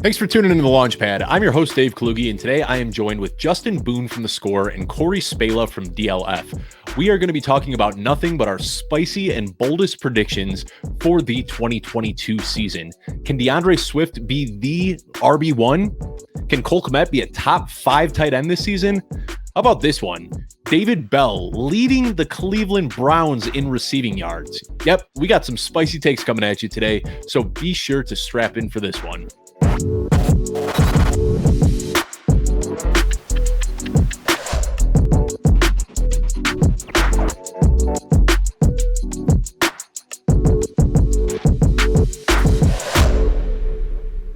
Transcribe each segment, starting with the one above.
Thanks for tuning into the Launchpad. I'm your host, Dave Kluge, and today I am joined with Justin Boone from The Score and Corey Spala from DLF. We are going to be talking about nothing but our spicy and boldest predictions for the 2022 season. Can DeAndre Swift be the RB1? Can Cole Kmet be a top 5 tight end this season? How about this one? David Bell leading the Cleveland Browns in receiving yards. Yep, we got some spicy takes coming at you today, so be sure to strap in for this one.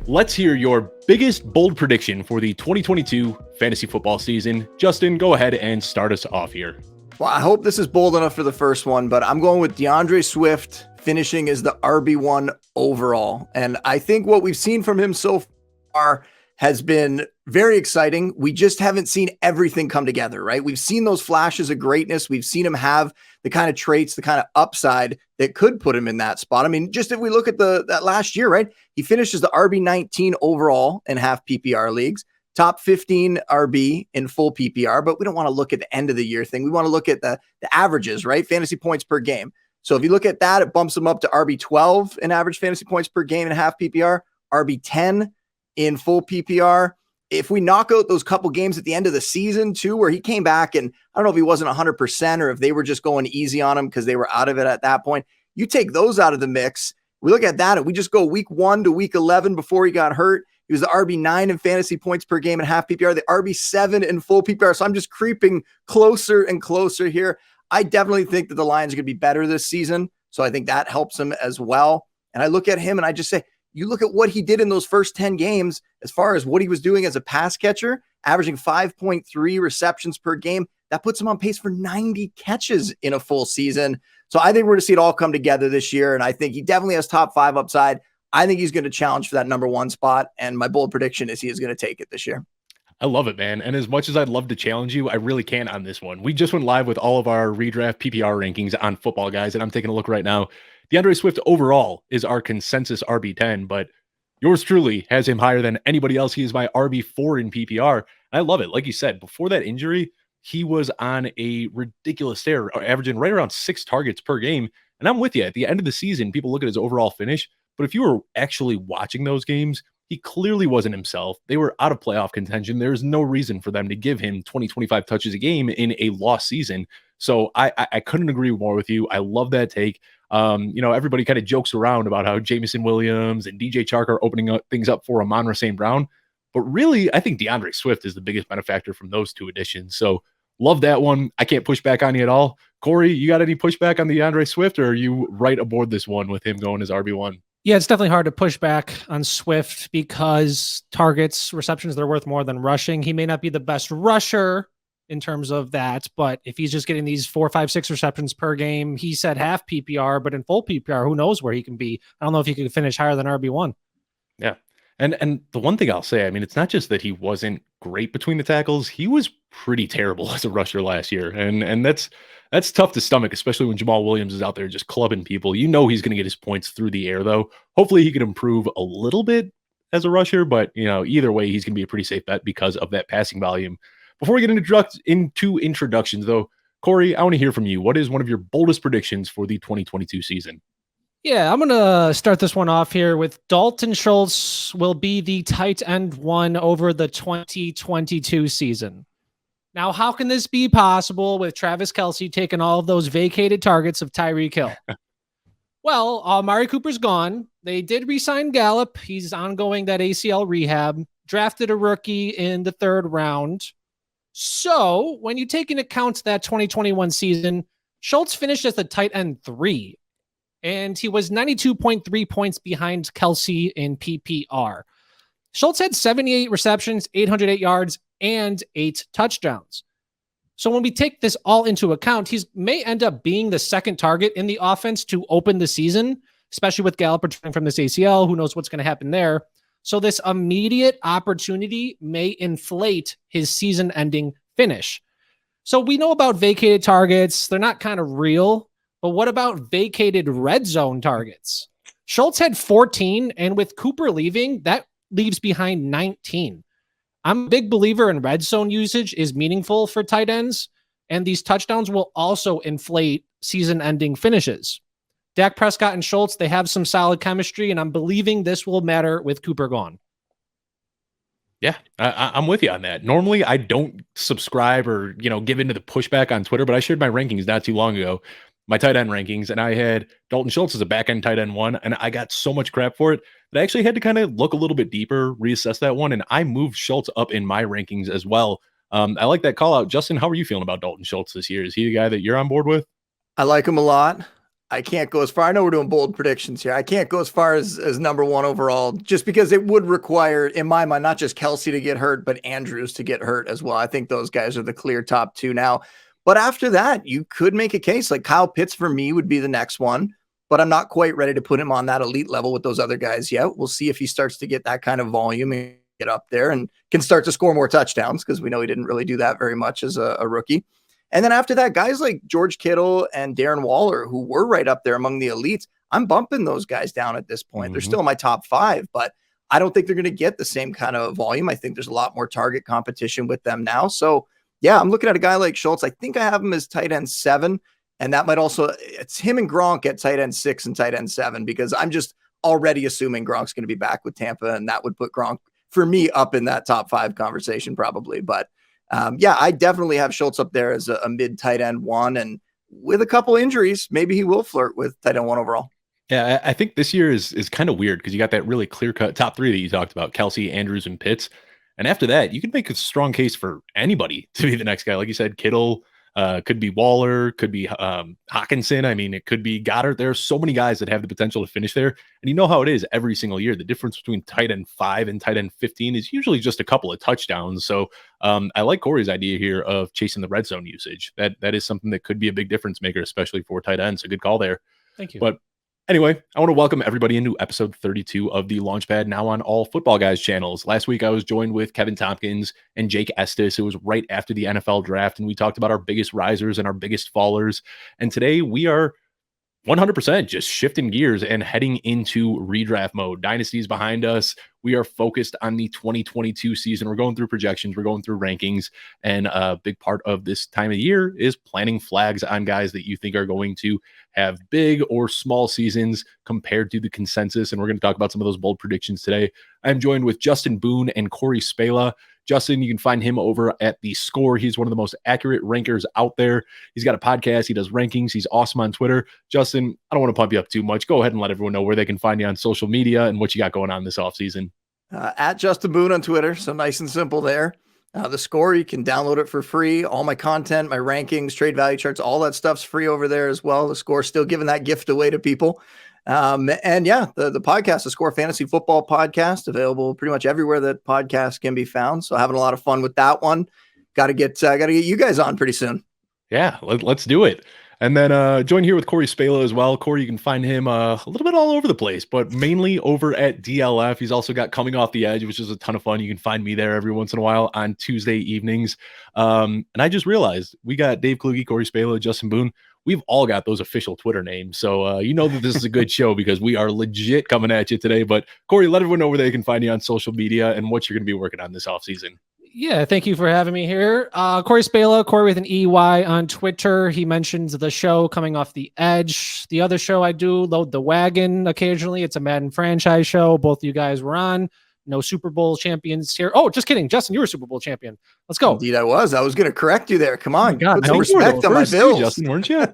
Let's hear your biggest bold prediction for the 2022 fantasy football season. Justin, go ahead and start us off here. Well, I hope this is bold enough for the first one, but I'm going with DeAndre Swift finishing as the RB1 overall. And I think what we've seen from him so far has been very exciting. We just haven't seen everything come together, right? We've seen those flashes of greatness. We've seen him have the kind of traits, the kind of upside that could put him in that spot. I mean, just if we look at that last year, right? He finished as the RB19 overall in half PPR leagues, top 15 RB in full PPR, but we don't want to look at the end of the year thing. We want to look at the averages, right? Fantasy points per game. So if you look at that, it bumps him up to RB12 in average fantasy points per game in half PPR, RB10 in full PPR. If we knock out those couple games at the end of the season too, where he came back and I don't know if he wasn't 100% or if they were just going easy on him because they were out of it at that point, you take those out of the mix. We look at that and we just go week 1 to week 11 before he got hurt. He was the RB9 in fantasy points per game and half PPR, the RB7 in full PPR. So I'm just creeping closer and closer here. I definitely think that the Lions are going to be better this season. So I think that helps him as well. And I look at him and I just say, you look at what he did in those first 10 games, as far as what he was doing as a pass catcher, averaging 5.3 receptions per game. That puts him on pace for 90 catches in a full season. So I think we're going to see it all come together this year. And I think he definitely has top 5 upside. I think he's going to challenge for that number 1 spot. And my bold prediction is he is going to take it this year. I love it, man. And as much as I'd love to challenge you, I really can't on this one. We just went live with all of our redraft PPR rankings on Footballguys, and I'm taking a look right now. DeAndre Swift overall is our consensus RB10, but yours truly has him higher than anybody else. He is my RB4 in PPR. I love it. Like you said, before that injury, he was on a ridiculous tear, averaging right around 6 targets per game. And I'm with you. At the end of the season, people look at his overall finish, but if you were actually watching those games, he clearly wasn't himself. They were out of playoff contention. There's no reason for them to give him 20, 25 touches a game in a lost season. So I couldn't agree more with you. I love that take. Everybody kind of jokes around about how Jameson Williams and DJ Chark are opening things up for Amon-Ra St. Brown. But really, I think DeAndre Swift is the biggest benefactor from those 2 additions. So love that one. I can't push back on you at all. Corey, you got any pushback on DeAndre Swift, or are you right aboard this one with him going as RB1? Yeah, it's definitely hard to push back on Swift because targets, receptions, they're worth more than rushing. He may not be the best rusher in terms of that, but if he's just getting these 4, 5, 6 receptions per game, he said half PPR, but in full PPR, who knows where he can be? I don't know if he could finish higher than RB1. Yeah. And the one thing I'll say, I mean, it's not just that he wasn't great between the tackles. He was pretty terrible as a rusher last year. And that's tough to stomach, especially when Jamal Williams is out there just clubbing people. You know he's going to get his points through the air, though. Hopefully he can improve a little bit as a rusher, but, either way, he's going to be a pretty safe bet because of that passing volume. Before we get into introductions, though, Corey, I want to hear from you. What is one of your boldest predictions for the 2022 season? Yeah, I'm going to start this one off here with Dalton Schultz will be the tight end 1 over the 2022 season. Now, how can this be possible with Travis Kelce taking all of those vacated targets of Tyreek Hill? Well, Amari Cooper's gone. They did re-sign Gallup. He's ongoing that ACL rehab. Drafted a rookie in the 3rd round. So when you take into account that 2021 season, Schultz finished as the tight end 3. And he was 92.3 points behind Kelce in PPR. Schultz had 78 receptions, 808 yards, and 8 touchdowns. So when we take this all into account, he may end up being the second target in the offense to open the season, especially with Gallup returning from this ACL. Who knows what's going to happen there? So this immediate opportunity may inflate his season-ending finish. So we know about vacated targets. They're not kind of real. But what about vacated red zone targets? Schultz had 14, and with Cooper leaving, that leaves behind 19. I'm a big believer in red zone usage is meaningful for tight ends, and these touchdowns will also inflate season-ending finishes. Dak Prescott and Schultz, they have some solid chemistry, and I'm believing this will matter with Cooper gone. Yeah, I'm with you on that. Normally, I don't subscribe or, give into the pushback on Twitter, but I shared my rankings not too long ago, my tight end rankings, and I had Dalton Schultz as a back end tight end 1, and I got so much crap for it that I actually had to kind of look a little bit deeper, reassess that one, and I moved Schultz up in my rankings as well. I like that call out. Justin, how are you feeling about Dalton Schultz this year? Is he the guy that you're on board with? I like him a lot. I can't go as far. I know we're doing bold predictions here. I can't go as far as number 1 overall, just because it would require, in my mind, not just Kelsey to get hurt, but Andrews to get hurt as well. I think those guys are the clear top 2 now. But after that, you could make a case like Kyle Pitts for me would be the next one, but I'm not quite ready to put him on that elite level with those other guys yet. We'll see if he starts to get that kind of volume and get up there and can start to score more touchdowns, because we know he didn't really do that very much as a rookie. And then after that, guys like George Kittle and Darren Waller, who were right up there among the elites, I'm bumping those guys down at this point. They're still in my top 5, but I don't think they're going to get the same kind of volume. I think there's a lot more target competition with them now. So yeah, I'm looking at a guy like Schultz. I think I have him as tight end 7, and that might also, it's him and Gronk at tight end 6 and tight end 7, because I'm just already assuming Gronk's going to be back with Tampa, and that would put Gronk for me up in that top 5 conversation probably. But yeah, I definitely have Schultz up there as a mid tight end 1, and with a couple injuries, maybe he will flirt with tight end 1 overall. Yeah, I think this year is kind of weird because you got that really clear-cut top 3 that you talked about, Kelsey, Andrews, and Pitts. And after that, you could make a strong case for anybody to be the next guy. Like you said, Kittle, could be Waller, could be Hawkinson. I mean, it could be Goddard. There are so many guys that have the potential to finish there. And you know how it is every single year. The difference between tight end 5 and tight end 15 is usually just a couple of touchdowns. So I like Corey's idea here of chasing the red zone usage. That is something that could be a big difference maker, especially for tight ends. So good call there. Thank you. But anyway, I want to welcome everybody into episode 32 of the Launchpad, now on all Footballguys channels. Last week, I was joined with Kevin Tompkins and Jake Estes. It was right after the NFL draft, and we talked about our biggest risers and our biggest fallers. And today, we are 100% just shifting gears and heading into redraft mode. Dynasty's behind us. We are focused on the 2022 season. We're going through projections. We're going through rankings. And a big part of this time of year is planting flags on guys that you think are going to have big or small seasons compared to the consensus. And we're going to talk about some of those bold predictions today. I'm joined with Justin Boone and Corey Spala. Justin, you can find him over at The Score. He's one of the most accurate rankers out there. He's got a podcast. He does rankings. He's awesome on Twitter. Justin, I don't want to pump you up too much. Go ahead and let everyone know where they can find you on social media and what you got going on this offseason. At Justin Boone on Twitter. So nice and simple there. The Score, you can download it for free. All my content, my rankings, trade value charts, all that stuff's free over there as well. The Score still giving that gift away to people. And yeah, the podcast, the Score Fantasy Football Podcast, available pretty much everywhere that podcasts can be found. So having a lot of fun with that one. Got to get you guys on pretty soon. Yeah, let's do it. And then join here with Corey Spala as well. Corey, you can find him a little bit all over the place, but mainly over at DLF. He's also got Coming Off the Edge, which is a ton of fun. You can find me there every once in a while on Tuesday evenings. And I just realized we got Dave Kluge, Corey Spala, Justin Boone. We've all got those official Twitter names. So you know that this is a good show because we are legit coming at you today. But Corey, let everyone know where they can find you on social media and what you're going to be working on this offseason. Yeah, thank you for having me here. Corey Spala, Corey with an EY on Twitter. He mentions the show Coming Off the Edge. The other show I do, Load the Wagon, occasionally. It's a Madden franchise show. Both of you guys were on. No Super Bowl champions here. Oh, just kidding. Justin, you were a Super Bowl champion. Let's go. Indeed, I was. I was going to correct you there. Come on. God, put some respect on my bills. Justin, weren't you?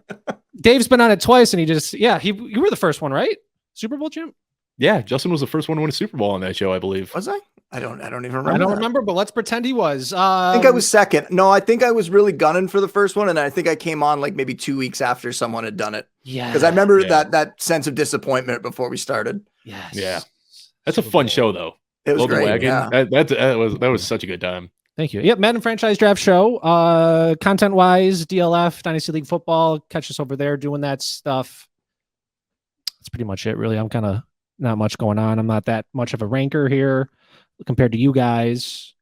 Dave's been on it twice, and you were the first one, right? Super Bowl champ? Yeah, Justin was the first one to win a Super Bowl on that show, I believe. Was I? I don't even remember. I don't remember, but let's pretend he was. I think I was second. No, I think I was really gunning for the first one, and I think I came on like maybe 2 weeks after someone had done it. Yeah, because I remember that sense of disappointment before we started. Yes. Yeah, that's a fun show though. It was great. Yeah. That was such a good time. Thank you. Yep, Madden franchise draft show. Content wise, DLF, Dynasty League Football. Catch us over there doing that stuff. That's pretty much it, really. I'm kind of not much going on. I'm not that much of a ranker here compared to you guys,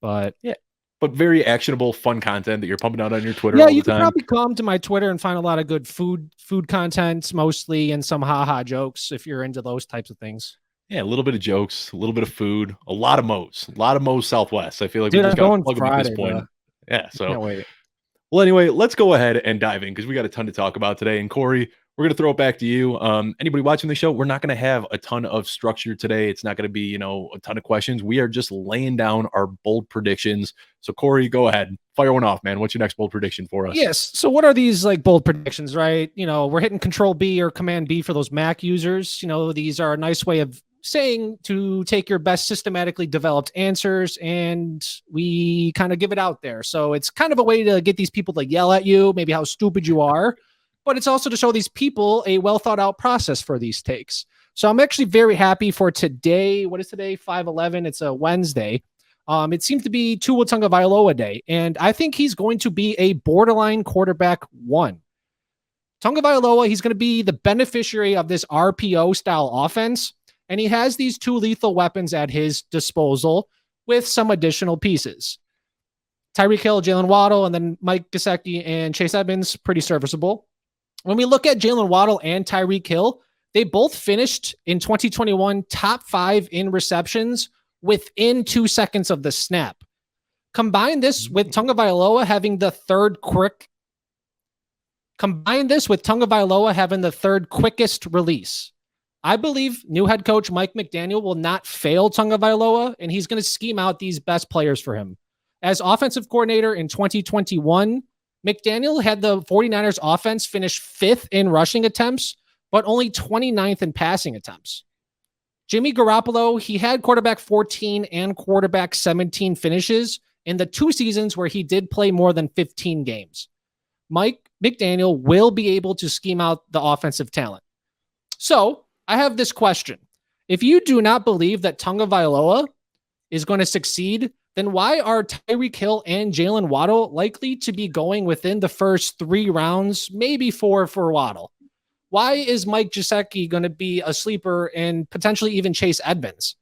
but yeah, but very actionable, fun content that you're pumping out on your Twitter. Yeah, all the you can time. probably come to my Twitter and find a lot of good food content, mostly, and some haha jokes if you're into those types of things. Yeah, a little bit of jokes, a little bit of food, a lot of Moe's Southwest. I feel like we Dude, just I'm got to going plug them at this Friday, point. bro. Yeah, so Can't wait. well, anyway, let's go ahead and dive in because we got a ton to talk about today. And Corey, we're going to throw it back to you. Anybody watching the show, we're not going to have a ton of structure today. It's not going to be, a ton of questions. We are just laying down our bold predictions. So, Corey, go ahead. Fire one off, man. What's your next bold prediction for us? Yes. So what are these like bold predictions, right? We're hitting Control B or Command B for those Mac users. These are a nice way of saying to take your best systematically developed answers and we kind of give it out there. So it's kind of a way to get these people to yell at you, maybe how stupid you are, but it's also to show these people a well thought out process for these takes. So I'm actually very happy for today. What is today? 5/11. It's a Wednesday. It seems to be Tua Tagovailoa day, and I think he's going to be a borderline quarterback one. Tagovailoa, he's going to be the beneficiary of this RPO style offense, and he has these two lethal weapons at his disposal with some additional pieces. Tyreek Hill, Jalen Waddle, and then Mike Gesicki and Chase Edmonds, pretty serviceable. When we look at Jalen Waddle and Tyreek Hill, they both finished in 2021 top 5 in receptions within 2 seconds of the snap. Combine this with Tagovailoa having the third quickest release. I believe new head coach Mike McDaniel will not fail Tagovailoa, and he's going to scheme out these best players for him. As offensive coordinator in 2021, McDaniel had the 49ers offense finish 5th in rushing attempts, but only 29th in passing attempts. Jimmy Garoppolo, he had quarterback 14 and quarterback 17 finishes in the 2 seasons where he did play more than 15 games. Mike McDaniel will be able to scheme out the offensive talent. So I have this question. If you do not believe that Tagovailoa is going to succeed, then why are Tyreek Hill and Jalen Waddle likely to be going within the first 3 rounds, maybe 4 for Waddle? Why is Mike Gesicki going to be a sleeper and potentially even Chase Edmonds?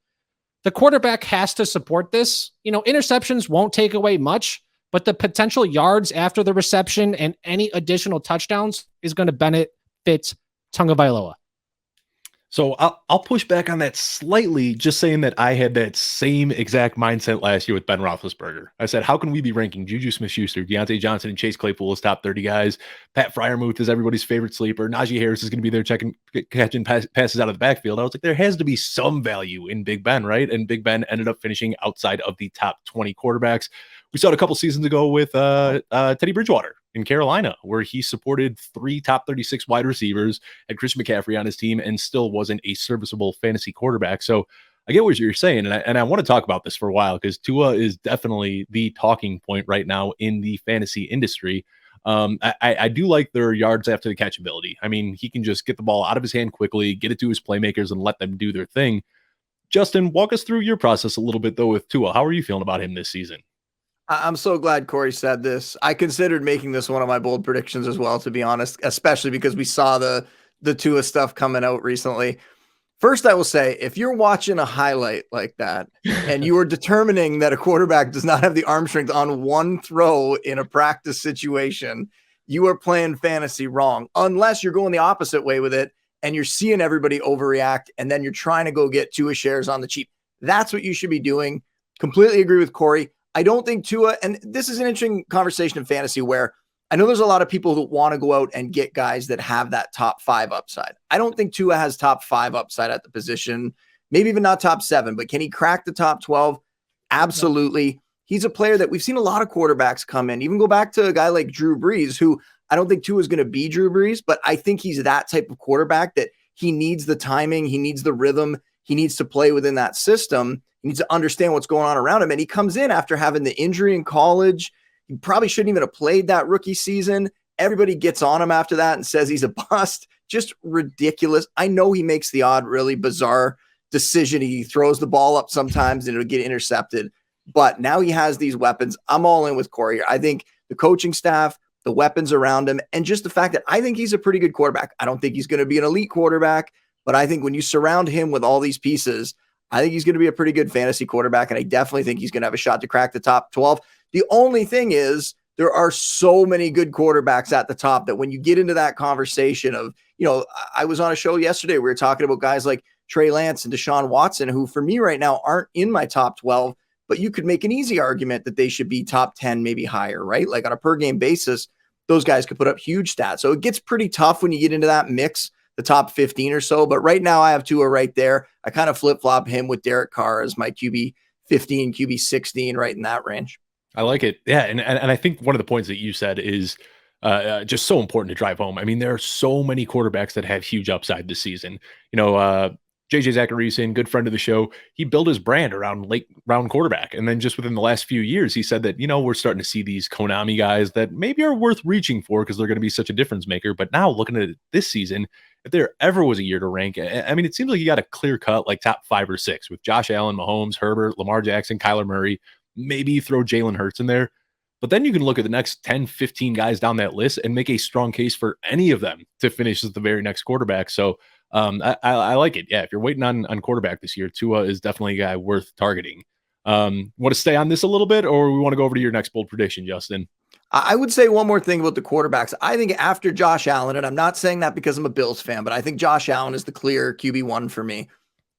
The quarterback has to support this. Interceptions won't take away much, but the potential yards after the reception and any additional touchdowns is going to benefit Tagovailoa. So I'll push back on that slightly, just saying that I had that same exact mindset last year with Ben Roethlisberger. I said, how can we be ranking Juju Smith-Schuster, Deontay Johnson, and Chase Claypool as top 30 guys? Pat Freiermuth is everybody's favorite sleeper. Najee Harris is going to be there catching passes out of the backfield. I was like, there has to be some value in Big Ben, right? And Big Ben ended up finishing outside of the top 20 quarterbacks. We saw it a couple seasons ago with Teddy Bridgewater in Carolina, where he supported 3 top 36 wide receivers, had Christian McCaffrey on his team, and still wasn't a serviceable fantasy quarterback. So I get what you're saying, and I want to talk about this for a while because Tua is definitely the talking point right now in the fantasy industry. I do like their yards after the catch ability. I mean, he can just get the ball out of his hand quickly, get it to his playmakers, and let them do their thing. Justin, walk us through your process a little bit, though, with Tua. How are you feeling about him this season? I'm so glad Corey said this. I considered making this one of my bold predictions as well, to be honest, especially because we saw the Tua stuff coming out recently. First, I will say, if you're watching a highlight like that and you are determining that a quarterback does not have the arm strength on one throw in a practice situation, you are playing fantasy wrong, unless you're going the opposite way with it and you're seeing everybody overreact and then you're trying to go get Tua shares on the cheap. That's what you should be doing. Completely agree with Corey. I don't think Tua, and this is an interesting conversation in fantasy where I know there's a lot of people who want to go out and get guys that have that top 5 upside. I don't think Tua has top 5 upside at the position, maybe even not top 7, but can he crack the top 12? Absolutely. He's a player that we've seen a lot of quarterbacks come in, even go back to a guy like Drew Brees, who I don't think Tua is going to be Drew Brees, but I think he's that type of quarterback that he needs the timing, he needs the rhythm, he needs to play within that system. He needs to understand what's going on around him. And he comes in after having the injury in college. He probably shouldn't even have played that rookie season. Everybody gets on him after that and says he's a bust. Just ridiculous. I know he makes the odd, really bizarre decision. He throws the ball up sometimes and it'll get intercepted. But now he has these weapons. I'm all in with Corey. I think the coaching staff, the weapons around him, and just the fact that I think he's a pretty good quarterback. I don't think he's going to be an elite quarterback, but I think when you surround him with all these pieces, I think he's going to be a pretty good fantasy quarterback, and I definitely think he's going to have a shot to crack the top 12. The only thing is there are so many good quarterbacks at the top that when you get into that conversation of, I was on a show yesterday, we were talking about guys like Trey Lance and Deshaun Watson, who for me right now aren't in my top 12, but you could make an easy argument that they should be top 10, maybe higher, right? Like on a per game basis, those guys could put up huge stats. So it gets pretty tough when you get into that mix, the top 15 or so. But right now I have Tua right there. I kind of flip-flop him with Derek Carr as my QB 15, QB 16, right in that range. I like it. Yeah. And I think one of the points that you said is just so important to drive home. I mean, there are so many quarterbacks that have huge upside this season. JJ Zacharyson, good friend of the show, he built his brand around late round quarterback. And then just within the last few years, he said that, we're starting to see these Konami guys that maybe are worth reaching for because they're going to be such a difference maker. But now looking at it this season, if there ever was a year to rank, I mean, it seems like you got a clear cut like top 5 or 6 with Josh Allen, Mahomes, Herbert, Lamar Jackson, Kyler Murray, maybe throw Jalen Hurts in there. But then you can look at the next 10, 15 guys down that list and make a strong case for any of them to finish as the very next quarterback. So I like it. Yeah, if you're waiting on quarterback this year, Tua is definitely a guy worth targeting. Want to stay on this a little bit, or we want to go over to your next bold prediction, Justin? I would say one more thing about the quarterbacks. I think after Josh Allen, and I'm not saying that because I'm a Bills fan, but I think Josh Allen is the clear QB1 for me.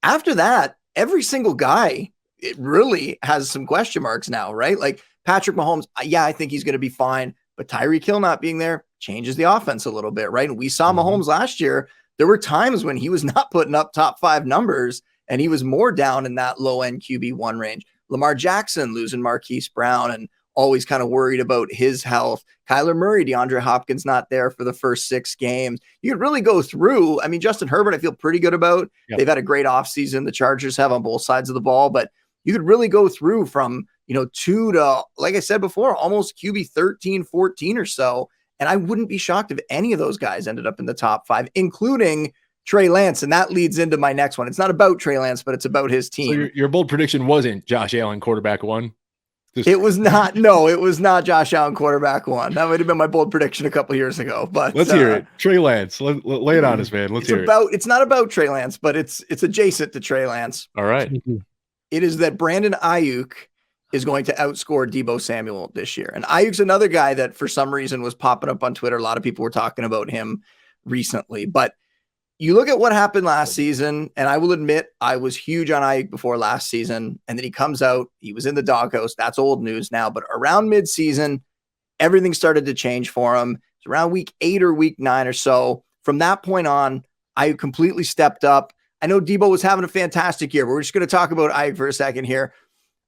After that, every single guy, it really has some question marks now, right? Like Patrick Mahomes, yeah, I think he's going to be fine, but Tyreek Hill not being there changes the offense a little bit, right? And we saw Mahomes last year. There were times when he was not putting up top 5 numbers and he was more down in that low end QB1 range. Lamar Jackson losing Marquise Brown and always kind of worried about his health. Kyler Murray, DeAndre Hopkins not there for the first 6 games. You could really go through. I mean, Justin Herbert, I feel pretty good about. Yep. They've had a great offseason. The Chargers have on both sides of the ball, but you could really go through from, 2 to, like I said before, almost QB 13, 14 or so. And I wouldn't be shocked if any of those guys ended up in the top 5, including Trey Lance. And that leads into my next one. It's not about Trey Lance, but it's about his team. So your bold prediction wasn't Josh Allen quarterback 1? It was not. No, it was not Josh Allen quarterback 1. That would have been my bold prediction a couple years ago. But let's hear it. Trey Lance. Lay it on us, man. Let's hear it. It's not about Trey Lance, but it's adjacent to Trey Lance. All right. It is that Brandon Aiyuk is going to outscore Deebo Samuel this year. And Ayuk's another guy that for some reason was popping up on Twitter. A lot of people were talking about him recently, but you look at what happened last season, and I will admit I was huge on Aiyuk before last season. And then he comes out, he was in the doghouse. That's old news now, but around mid-season, everything started to change for him. It's around week 8 or week 9 or so. From that point on, Aiyuk completely stepped up. I know Deebo was having a fantastic year, but we're just going to talk about Aiyuk for a second here.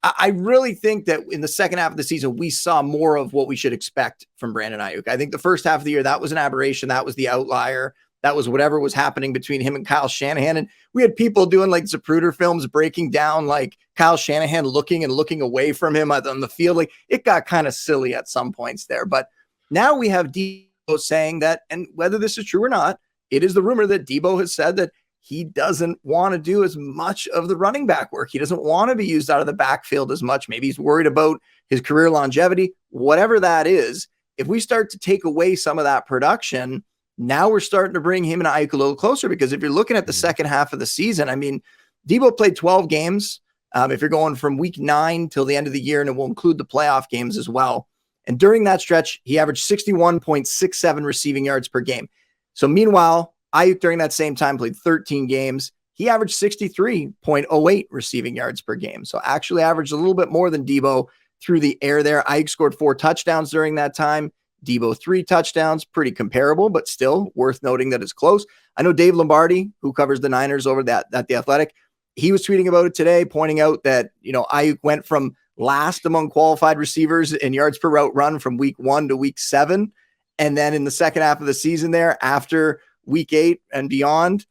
I really think that in the second half of the season, we saw more of what we should expect from Brandon Aiyuk. I think the first half of the year, that was an aberration. That was the outlier. That was whatever was happening between him and Kyle Shanahan. And we had people doing like Zapruder films breaking down like Kyle Shanahan looking away from him on the field. Like it got kind of silly at some points there. But now we have Deebo saying that, and whether this is true or not, it is the rumor that Deebo has said that he doesn't want to do as much of the running back work. He doesn't want to be used out of the backfield as much. Maybe he's worried about his career longevity, whatever that is. If we start to take away some of that production, now we're starting to bring him and Aiyuk a little closer, because if you're looking at the second half of the season, I mean, Deebo played 12 games. If you're going from week 9 till the end of the year, and it will include the playoff games as well. And during that stretch, he averaged 61.67 receiving yards per game. So meanwhile, Aiyuk during that same time played 13 games. He averaged 63.08 receiving yards per game. So actually averaged a little bit more than Deebo through the air there. Aiyuk scored 4 touchdowns during that time. Deebo 3 touchdowns, pretty comparable, but still worth noting that it's close. I know Dave Lombardi, who covers the Niners over at The Athletic, he was tweeting about it today, pointing out that, Aiyuk went from last among qualified receivers in yards per route run from week 1 to week 7. And then in the second half of the season there, after week 8 and beyond,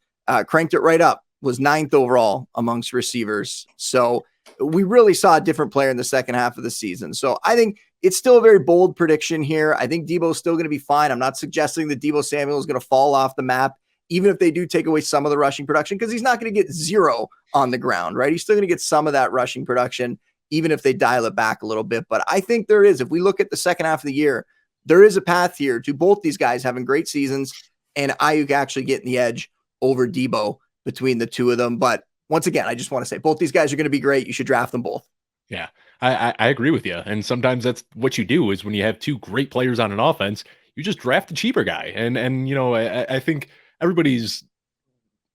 cranked it right up, was 9th overall amongst receivers. So we really saw a different player in the second half of the season. So I think it's still a very bold prediction here. I think Deebo's still going to be fine. I'm not suggesting that Deebo Samuel is going to fall off the map, even if they do take away some of the rushing production, because he's not going to get 0 on the ground, right? He's still going to get some of that rushing production, even if they dial it back a little bit. But I think there is, if we look at the second half of the year, there is a path here to both these guys having great seasons and Aiyuk actually getting the edge over Deebo between the two of them. But once again, I just want to say both these guys are going to be great. You should draft them both. Yeah, I agree with you. And sometimes that's what you do, is when you have 2 great players on an offense, you just draft the cheaper guy. And I think everybody's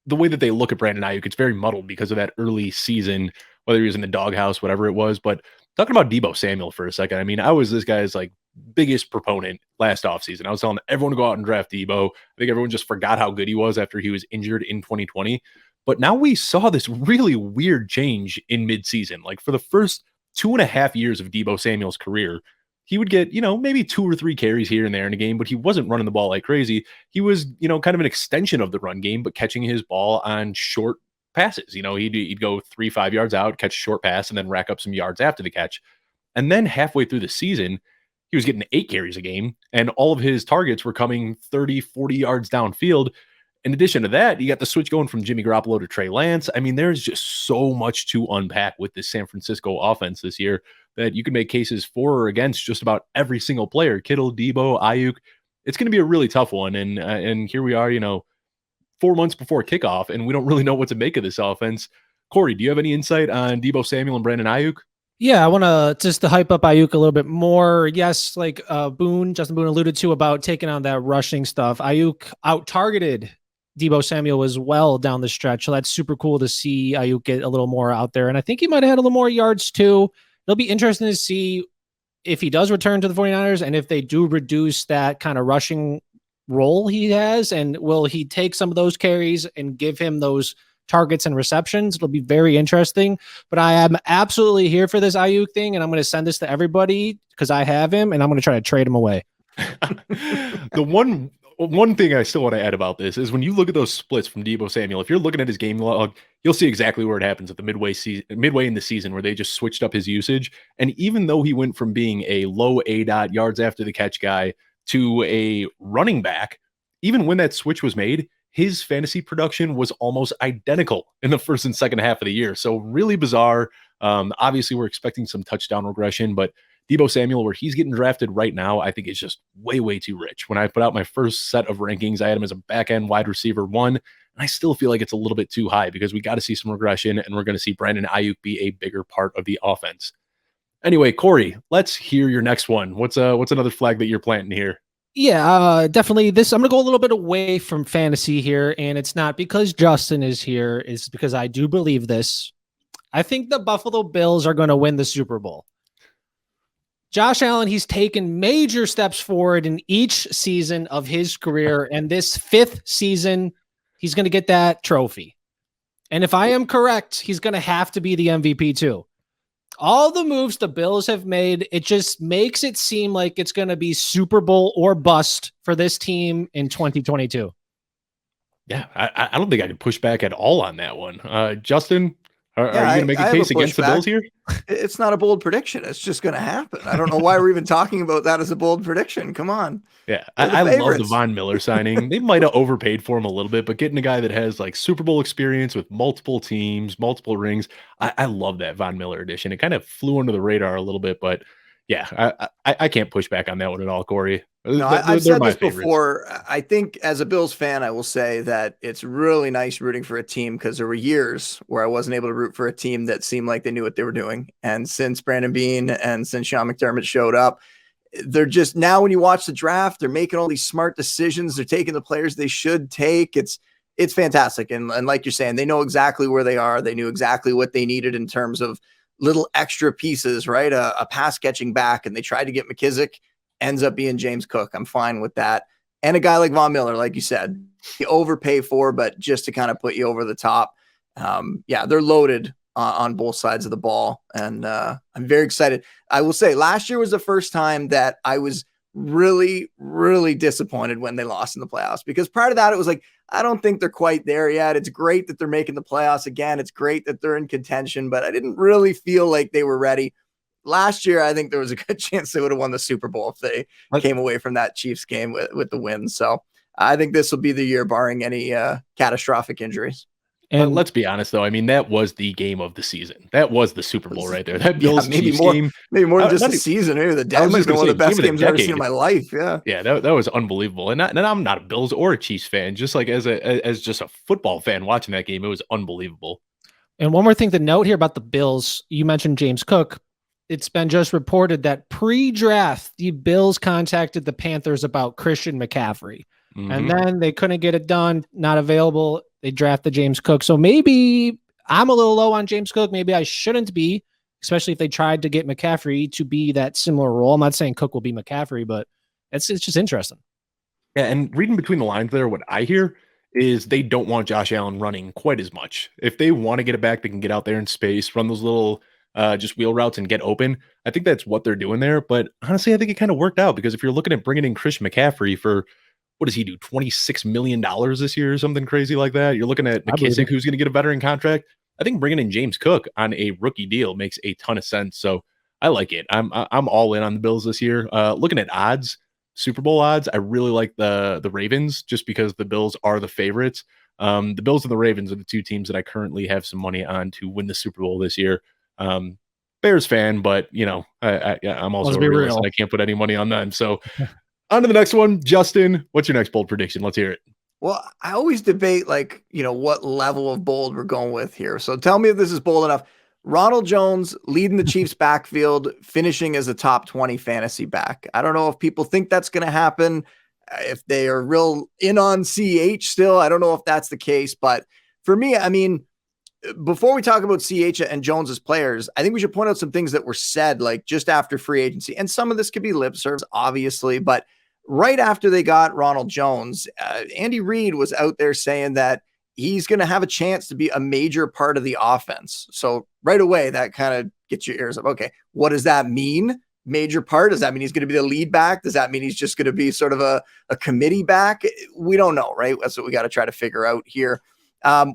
the way that they look at Brandon Aiyuk, it's very muddled because of that early season, whether he was in the doghouse, whatever it was. But talking about Deebo Samuel for a second, I mean, I was this guy's like biggest proponent last offseason. I was telling everyone to go out and draft Deebo. I think everyone just forgot how good he was after he was injured in 2020. But now we saw this really weird change in midseason. Like for the first 2.5 years of Deebo Samuel's career, he would get, maybe 2 or 3 carries here and there in a game, but he wasn't running the ball like crazy. He was, kind of an extension of the run game, but catching his ball on short passes. He'd go 3-5 yards out, catch a short pass, and then rack up some yards after the catch. And then halfway through the season, he was getting 8 carries a game, and all of his targets were coming 30, 40 yards downfield. In addition to that, you got the switch going from Jimmy Garoppolo to Trey Lance. I mean, there's just so much to unpack with this San Francisco offense this year that you can make cases for or against just about every single player. Kittle, Deebo, Aiyuk. It's going to be a really tough one. And here we are, 4 months before kickoff, and we don't really know what to make of this offense. Corey, do you have any insight on Deebo Samuel and Brandon Aiyuk? Yeah, I want to just to hype up Aiyuk a little bit more. Yes, like Justin Boone alluded to about taking on that rushing stuff. Aiyuk out-targeted Deebo Samuel as well down the stretch. So that's super cool to see Aiyuk get a little more out there. And I think he might have had a little more yards too. It'll be interesting to see if he does return to the 49ers and if they do reduce that kind of rushing role he has. And will he take some of those carries and give him those targets and receptions? It'll be very interesting. But I am absolutely here for this Aiyuk thing. And I'm going to send this to everybody because I have him and I'm going to try to trade him away. The one thing I still want to add about this is when you look at those splits from Deebo Samuel, if you're looking at his game log, you'll see exactly where it happens at the midway in the season where they just switched up his usage. And even though he went from being a low ADOT yards after the catch guy to a running back, even when that switch was made, his fantasy production was almost identical in the first and second half of the year. So really bizarre. Obviously, we're expecting some touchdown regression, but Deebo Samuel, where he's getting drafted right now, I think is just way, way too rich. When I put out my first set of rankings, I had him as a back-end wide receiver 1, and I still feel like it's a little bit too high because we got to see some regression, and we're going to see Brandon Aiyuk be a bigger part of the offense. Anyway, Corey, let's hear your next one. What's another flag that you're planting here? Yeah, definitely. I'm going to go a little bit away from fantasy here, and it's not because Justin is here. It's because I do believe this. I think the Buffalo Bills are going to win the Super Bowl. Josh Allen, he's taken major steps forward in each season of his career, and this 5th season, he's going to get that trophy. And if I am correct, he's going to have to be the MVP too. All the moves the Bills have made, it just makes it seem like it's going to be Super Bowl or bust for this team in 2022. Yeah, I don't think I can push back at all on that one. Justin, are you going to make a case against the Bills here? It's not a bold prediction. It's just going to happen. I don't know why we're even talking about that as a bold prediction. Come on. Yeah, I love the Von Miller signing. They might have overpaid for him a little bit, but getting a guy that has like Super Bowl experience with multiple teams, multiple rings, I love that Von Miller edition. It kind of flew under the radar a little bit, but yeah, I can't push back on that one at all, Corey. No, I've said this before. I think as a Bills fan, I will say that it's really nice rooting for a team because there were years where I wasn't able to root for a team that seemed like they knew what they were doing. And since Brandon Beane and since Sean McDermott showed up, they're just now when you watch the draft, they're making all these smart decisions. They're taking the players they should take. It's fantastic. And like you're saying, they know exactly where they are. They knew exactly what they needed in terms of little extra pieces, right? A pass catching back, and they tried to get McKissick. Ends up being James Cook. I'm fine with that. And a guy like Von Miller, like you said, you overpay for, but just to kind of put you over the top. Yeah, they're loaded on both sides of the ball. And I'm very excited. I will say last year was the first time that I was really, really disappointed when they lost in the playoffs, because prior to that, it was like, I don't think they're quite there yet. It's great that they're making the playoffs again. It's great that they're in contention, but I didn't really feel like they were ready. Last year, I think there was a good chance they would have won the Super Bowl if they came away from that Chiefs game with the win. So I think this will be the year barring any catastrophic injuries. And let's be honest, though. I mean, that was the game of the season. That was the Super Bowl right there. That Bills Chiefs game. Maybe more than just the season. Maybe that might have been one of the best games I've ever seen in my life. Yeah. Yeah, that was unbelievable. And I'm not a Bills or a Chiefs fan. Just like as just a football fan watching that game, it was unbelievable. And one more thing to note here about the Bills. You mentioned James Cook. It's been just reported that pre-draft, the Bills contacted the Panthers about Christian McCaffrey. Mm-hmm. And then they couldn't get it done, not available. they drafted James Cook. So maybe I'm a little low on James Cook. Maybe I shouldn't be, especially if they tried to get McCaffrey to be that similar role. I'm not saying Cook will be McCaffrey, but it's just interesting. Yeah, and reading between the lines there, what I hear is they don't want Josh Allen running quite as much. If they want to get it back, they can get out there in space, run those little just wheel routes and get open. I think that's what they're doing there. But honestly, I think it kind of worked out because if you're looking at bringing in Christian McCaffrey for, what does he do, $26 million this year or something crazy like that? You're looking at McKissick, who's going to get a veteran contract. I think bringing in James Cook on a rookie deal makes a ton of sense. So I like it. I'm all in on the Bills this year. Looking at odds, Super Bowl odds, I really like the Ravens just because the Bills are the favorites. The Bills and the Ravens are the two teams that I currently have some money on to win the Super Bowl this year. Bears fan, but I'm also a realist and I can't put any money on them. So on to the next one. Justin, what's your next bold prediction? Let's hear it. Well, I always debate what level of bold we're going with here. So tell me if this is bold enough. Ronald Jones leading the Chiefs backfield, finishing as a top 20 fantasy back. I don't know if people think that's going to happen. If they are real in on CH still, I don't know if that's the case. But for me, I mean, before we talk about CH and Jones as players, I think we should point out some things that were said like just after free agency. And some of this could be lip service, obviously, but right after they got Ronald Jones, Andy Reid was out there saying that he's going to have a chance to be a major part of the offense. So right away, that kind of gets your ears up. Okay, what does that mean? Major part? Does that mean he's going to be the lead back? Does that mean he's just going to be sort of a committee back? We don't know, right? That's what we got to try to figure out here.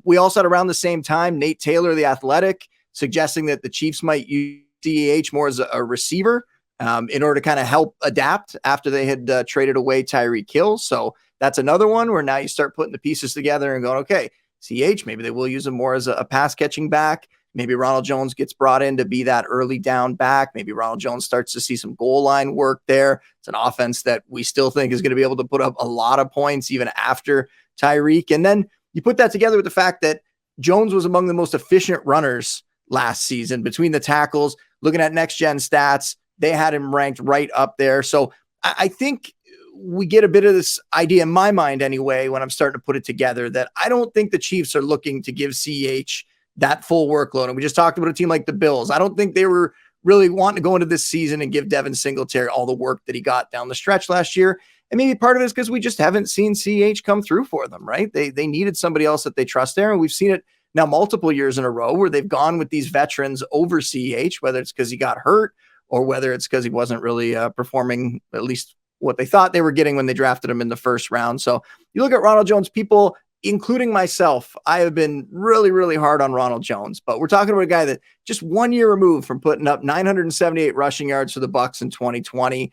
We also had around the same time, Nate Taylor, the Athletic, suggesting that the Chiefs might use DH more as a receiver in order to kind of help adapt after they had traded away Tyreek Hill. So that's another one where now you start putting the pieces together and going, okay, CH, maybe they will use him more as a pass catching back. Maybe Ronald Jones gets brought in to be that early down back. Maybe Ronald Jones starts to see some goal line work there. It's an offense that we still think is going to be able to put up a lot of points even after Tyreek. And then you put that together with the fact that Jones was among the most efficient runners last season between the tackles. Looking at next gen stats, they had him ranked right up there. So I think we get a bit of this idea in my mind anyway, when I'm starting to put it together, that I don't think the Chiefs are looking to give CH that full workload. And we just talked about a team like the Bills. I don't think they were really wanting to go into this season and give Devin Singletary all the work that he got down the stretch last year. And maybe part of it is because we just haven't seen CH come through for them, right? They needed somebody else that they trust there. And we've seen it now multiple years in a row where they've gone with these veterans over CH, whether it's because he got hurt or whether it's because he wasn't really performing at least what they thought they were getting when they drafted him in the first round. So you look at Ronald Jones, people, including myself, I have been really, really hard on Ronald Jones, but we're talking about a guy that just 1 year removed from putting up 978 rushing yards for the Bucs in 2020.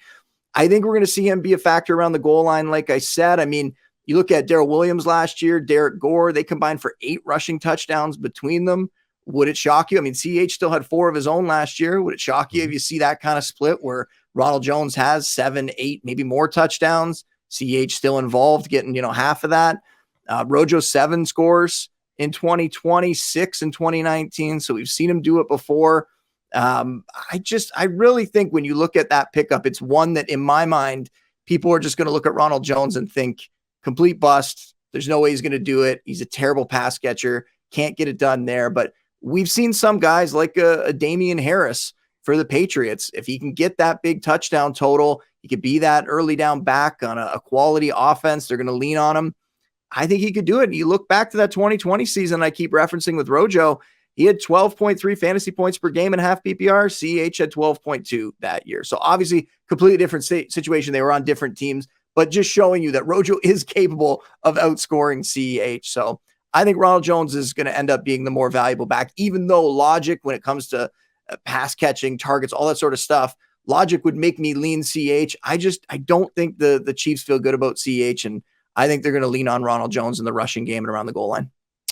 I think we're going to see him be a factor around the goal line. Like I said, I mean, you look at Darrell Williams last year, Derek Gore, they combined for 8 rushing touchdowns between them. Would it shock you? I mean, CH still had 4 of his own last year. Would it shock you if you see that kind of split where Ronald Jones has 7, 8, maybe more touchdowns? CH still involved, getting, half of that. Rojo 7 scores in 2020, 6 in 2019. So we've seen him do it before. I really think when you look at that pickup, it's one that in my mind, people are just going to look at Ronald Jones and think complete bust. There's no way he's going to do it. He's a terrible pass catcher. Can't get it done there. But we've seen some guys like a Damian Harris for the Patriots. If he can get that big touchdown total, he could be that early down back on a quality offense. They're going to lean on him. I think he could do it. And you look back to that 2020 season I keep referencing with Rojo, he had 12.3 fantasy points per game in half PPR. CH had 12.2 that year. So obviously completely different situation. They were on different teams, but just showing you that Rojo is capable of outscoring CH. So I think Ronald Jones is going to end up being the more valuable back, even though logic when it comes to pass catching, targets, all that sort of stuff, logic would make me lean CH. I don't think the Chiefs feel good about CH, and I think they're going to lean on Ronald Jones in the rushing game and around the goal line.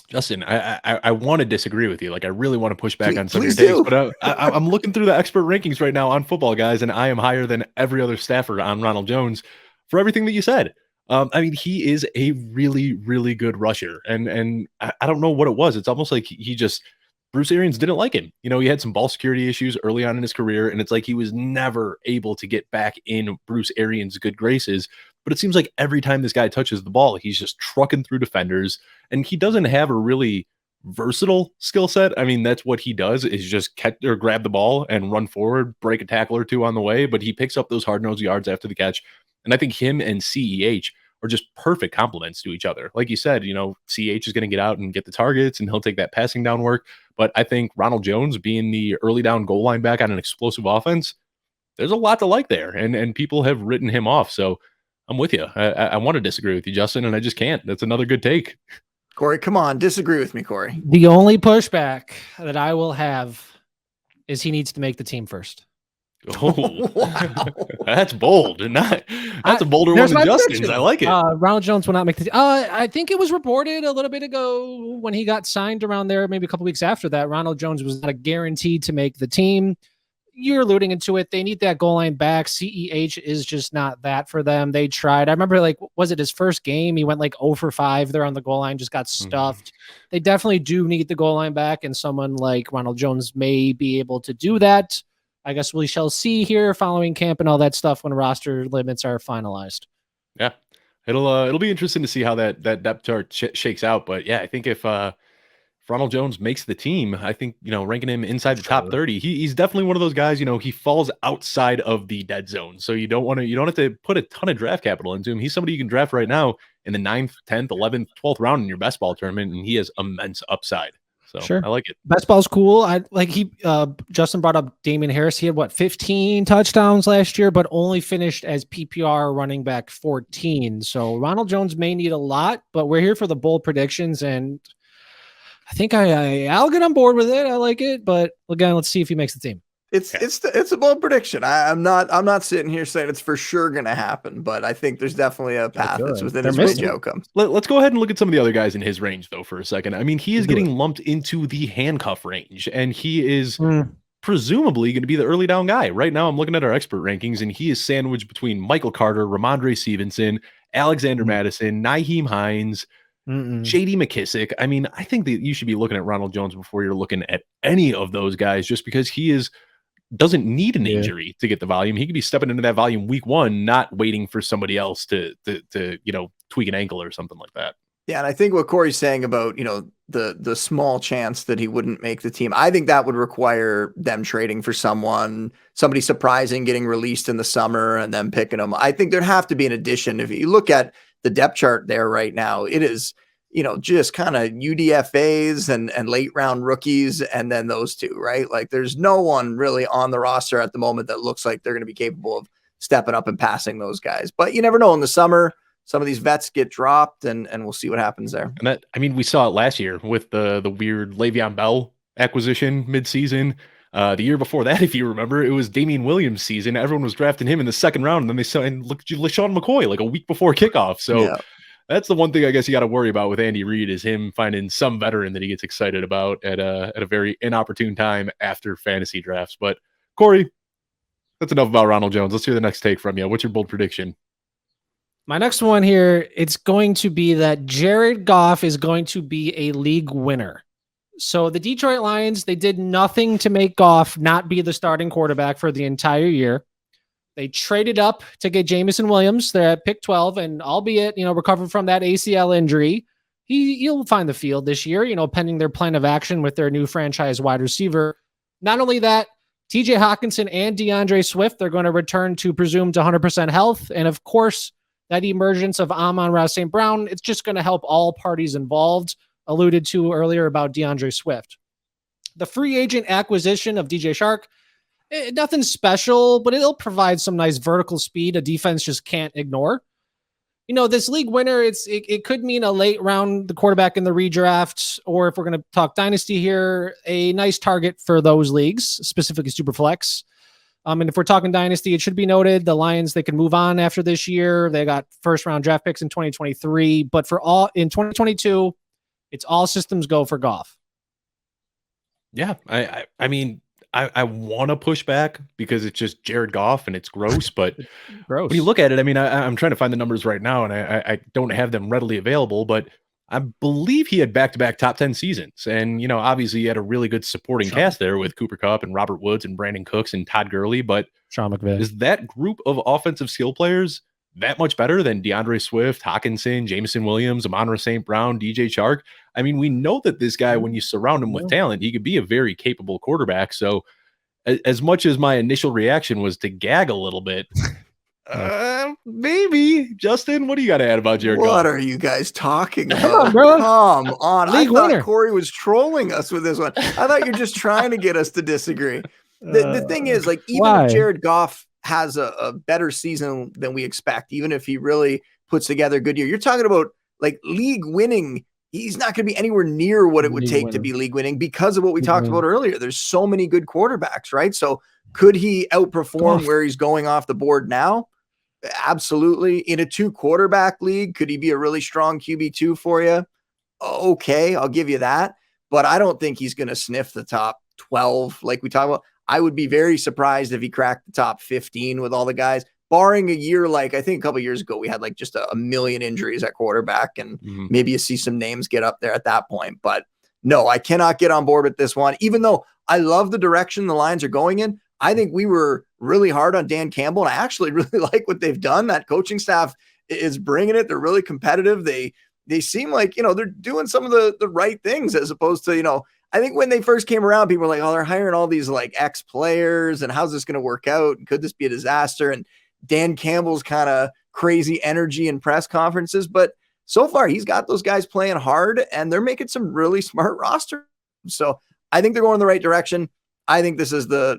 Justin, I want to disagree with you. Like, I really want to push back on some of your takes, but I'm looking through the expert rankings right now on Footballguys, and I am higher than every other staffer on Ronald Jones for everything that you said. I mean, he is a really, really good rusher, and I don't know what it was. It's almost like Bruce Arians didn't like him. He had some ball security issues early on in his career, and it's like he was never able to get back in Bruce Arians' good graces. but it seems like every time this guy touches the ball, he's just trucking through defenders, and he doesn't have a really versatile skill set. I mean, that's what he does, is just catch or grab the ball and run forward, break a tackle or two on the way, but he picks up those hard-nosed yards after the catch. And I think him and CEH are just perfect complements to each other. Like you said, CEH is going to get out and get the targets, and he'll take that passing down work. But I think Ronald Jones being the early down goal line back on an explosive offense, there's a lot to like there, and people have written him off. So I'm with you. I want to disagree with you, Justin, and I just can't. That's another good take. Corey, come on, disagree with me, Corey. The only pushback that I will have is he needs to make the team first. Oh, wow. That's bold. That's a bolder one than Justin's. I like it. Ronald Jones will not make the team. I think it was reported a little bit ago when he got signed around there, maybe a couple weeks after that, Ronald Jones was not guaranteed to make the team. You're alluding into it. They need that goal line back. CEH is just not that for them. They tried. I remember, was it his first game? He went 0 for 5 there on the goal line, just got stuffed. They definitely do need the goal line back, and someone like Ronald Jones may be able to do that. I guess we shall see here following camp and all that stuff when roster limits are finalized. Yeah, it'll be interesting to see how that depth chart shakes out. But yeah, I think if Ronald Jones makes the team, I think, ranking him inside the top 30, he's definitely one of those guys, he falls outside of the dead zone. So you don't have to put a ton of draft capital into him. He's somebody you can draft right now in the 9th, 10th, 11th, 12th round in your best ball tournament, and he has immense upside. So sure. I like it. Best ball's cool. Justin brought up Damian Harris. He had 15 touchdowns last year, but only finished as PPR running back 14. So Ronald Jones may need a lot, but we're here for the bold predictions, and I think I'll get on board with it. I like it, but again, let's see if he makes the team. It's a bold prediction. I'm not sitting here saying it's for sure going to happen, but I think there's definitely a path that's within his range outcomes. Let's go ahead and look at some of the other guys in his range though for a second. I mean, he is getting lumped into the handcuff range, and he is presumably going to be the early down guy. Right now, I'm looking at our expert rankings, and he is sandwiched between Michael Carter, Ramondre Stevenson, Alexander Madison, Nyheim Hines, J.D. McKissick. I mean, I think that you should be looking at Ronald Jones before you're looking at any of those guys, just because he doesn't need an injury to get the volume. He could be stepping into that volume week 1, not waiting for somebody else to tweak an ankle or something like that. Yeah, and I think what Corey's saying about, the small chance that he wouldn't make the team, I think that would require them trading for somebody surprising, getting released in the summer and then picking them. I think there'd have to be an addition. If you look at the depth chart there right now, it is, just kind of UDFAs and late round rookies, and then those two, right? There's no one really on the roster at the moment that looks like they're going to be capable of stepping up and passing those guys. But you never know. In the summer, some of these vets get dropped, and we'll see what happens there. And we saw it last year with the weird Le'Veon Bell acquisition midseason. The year before that, if you remember, it was Damian Williams' season. Everyone was drafting him in the 2nd round, and then they signed LaShawn McCoy a week before kickoff. So that's the one thing I guess you got to worry about with Andy Reid, is him finding some veteran that he gets excited about at a very inopportune time after fantasy drafts. But Corey, that's enough about Ronald Jones. Let's hear the next take from you. What's your bold prediction? My next one here, it's going to be that Jared Goff is going to be a league winner. So the Detroit Lions, they did nothing to make Goff not be the starting quarterback for the entire year. They traded up to get Jameson Williams. They're at pick 12, and albeit, recovered from that ACL injury, he'll find the field this year, pending their plan of action with their new franchise wide receiver. Not only that, TJ Hawkinson and DeAndre Swift, they're going to return to presumed 100% health. And of course, that emergence of Amon-Ra St. Brown, it's just going to help all parties involved, alluded to earlier about DeAndre Swift. The free agent acquisition of DJ Chark, nothing special, but it'll provide some nice vertical speed a defense just can't ignore. This league winner, it could mean a late round, the quarterback in the redraft, or if we're going to talk dynasty here, a nice target for those leagues, specifically Superflex. And if we're talking dynasty, it should be noted the Lions, they can move on after this year. They got 1st round draft picks in 2023, but in 2022, it's all systems go for Goff. Yeah, I mean, I want to push back because it's just Jared Goff and it's gross, but when you look at it, I mean, I'm trying to find the numbers right now, and I don't have them readily available, but I believe he had back-to-back top 10 seasons. And, obviously he had a really good supporting cast there with Cooper Kupp and Robert Woods and Brandon Cooks and Todd Gurley, but Sean McVay. Is that group of offensive skill players that much better than DeAndre Swift, Hawkinson, Jameson Williams, Amon-Ra St. Brown, DJ Chark. I mean, we know that this guy, when you surround him with talent, he could be a very capable quarterback. So as much as my initial reaction was to gag a little bit, maybe. Justin, what do you got to add about Jared Goff? What are you guys talking about? Come on, bro. Come on. League I thought winner. Corey was trolling us with this one. I thought you're just trying to get us to disagree. The thing is, like, even why? if Jared Goff has a better season than we expect, even if he really puts together a good year, you're talking about like league winning. He's not going to be anywhere near what it would take to be league winning because of what we talked about earlier. There's so many good quarterbacks, right? So could he outperform where he's going off the board now? Absolutely. In a 2-quarterback league, could he be a really strong QB2 for you? Okay, I'll give you that. But I don't think he's going to sniff the top 12 like we talked about. I would be very surprised if he cracked the top 15 with all the guys, barring a year like I think a couple of years ago we had like just a million injuries at quarterback, and maybe you see some names get up there at that point. But no, I cannot get on board with this one, even though I love the direction the Lions are going in. I think we were really hard on Dan Campbell, and I actually really like what they've done. That coaching staff is bringing it. They're really competitive. They seem like, they're doing some of the right things, as opposed to, I think when they first came around, people were like, oh, they're hiring all these like ex-players, and how's this going to work out? And could this be a disaster? And Dan Campbell's kind of crazy energy in press conferences. But so far, he's got those guys playing hard, and they're making some really smart rosters. So I think they're going in the right direction. I think this is the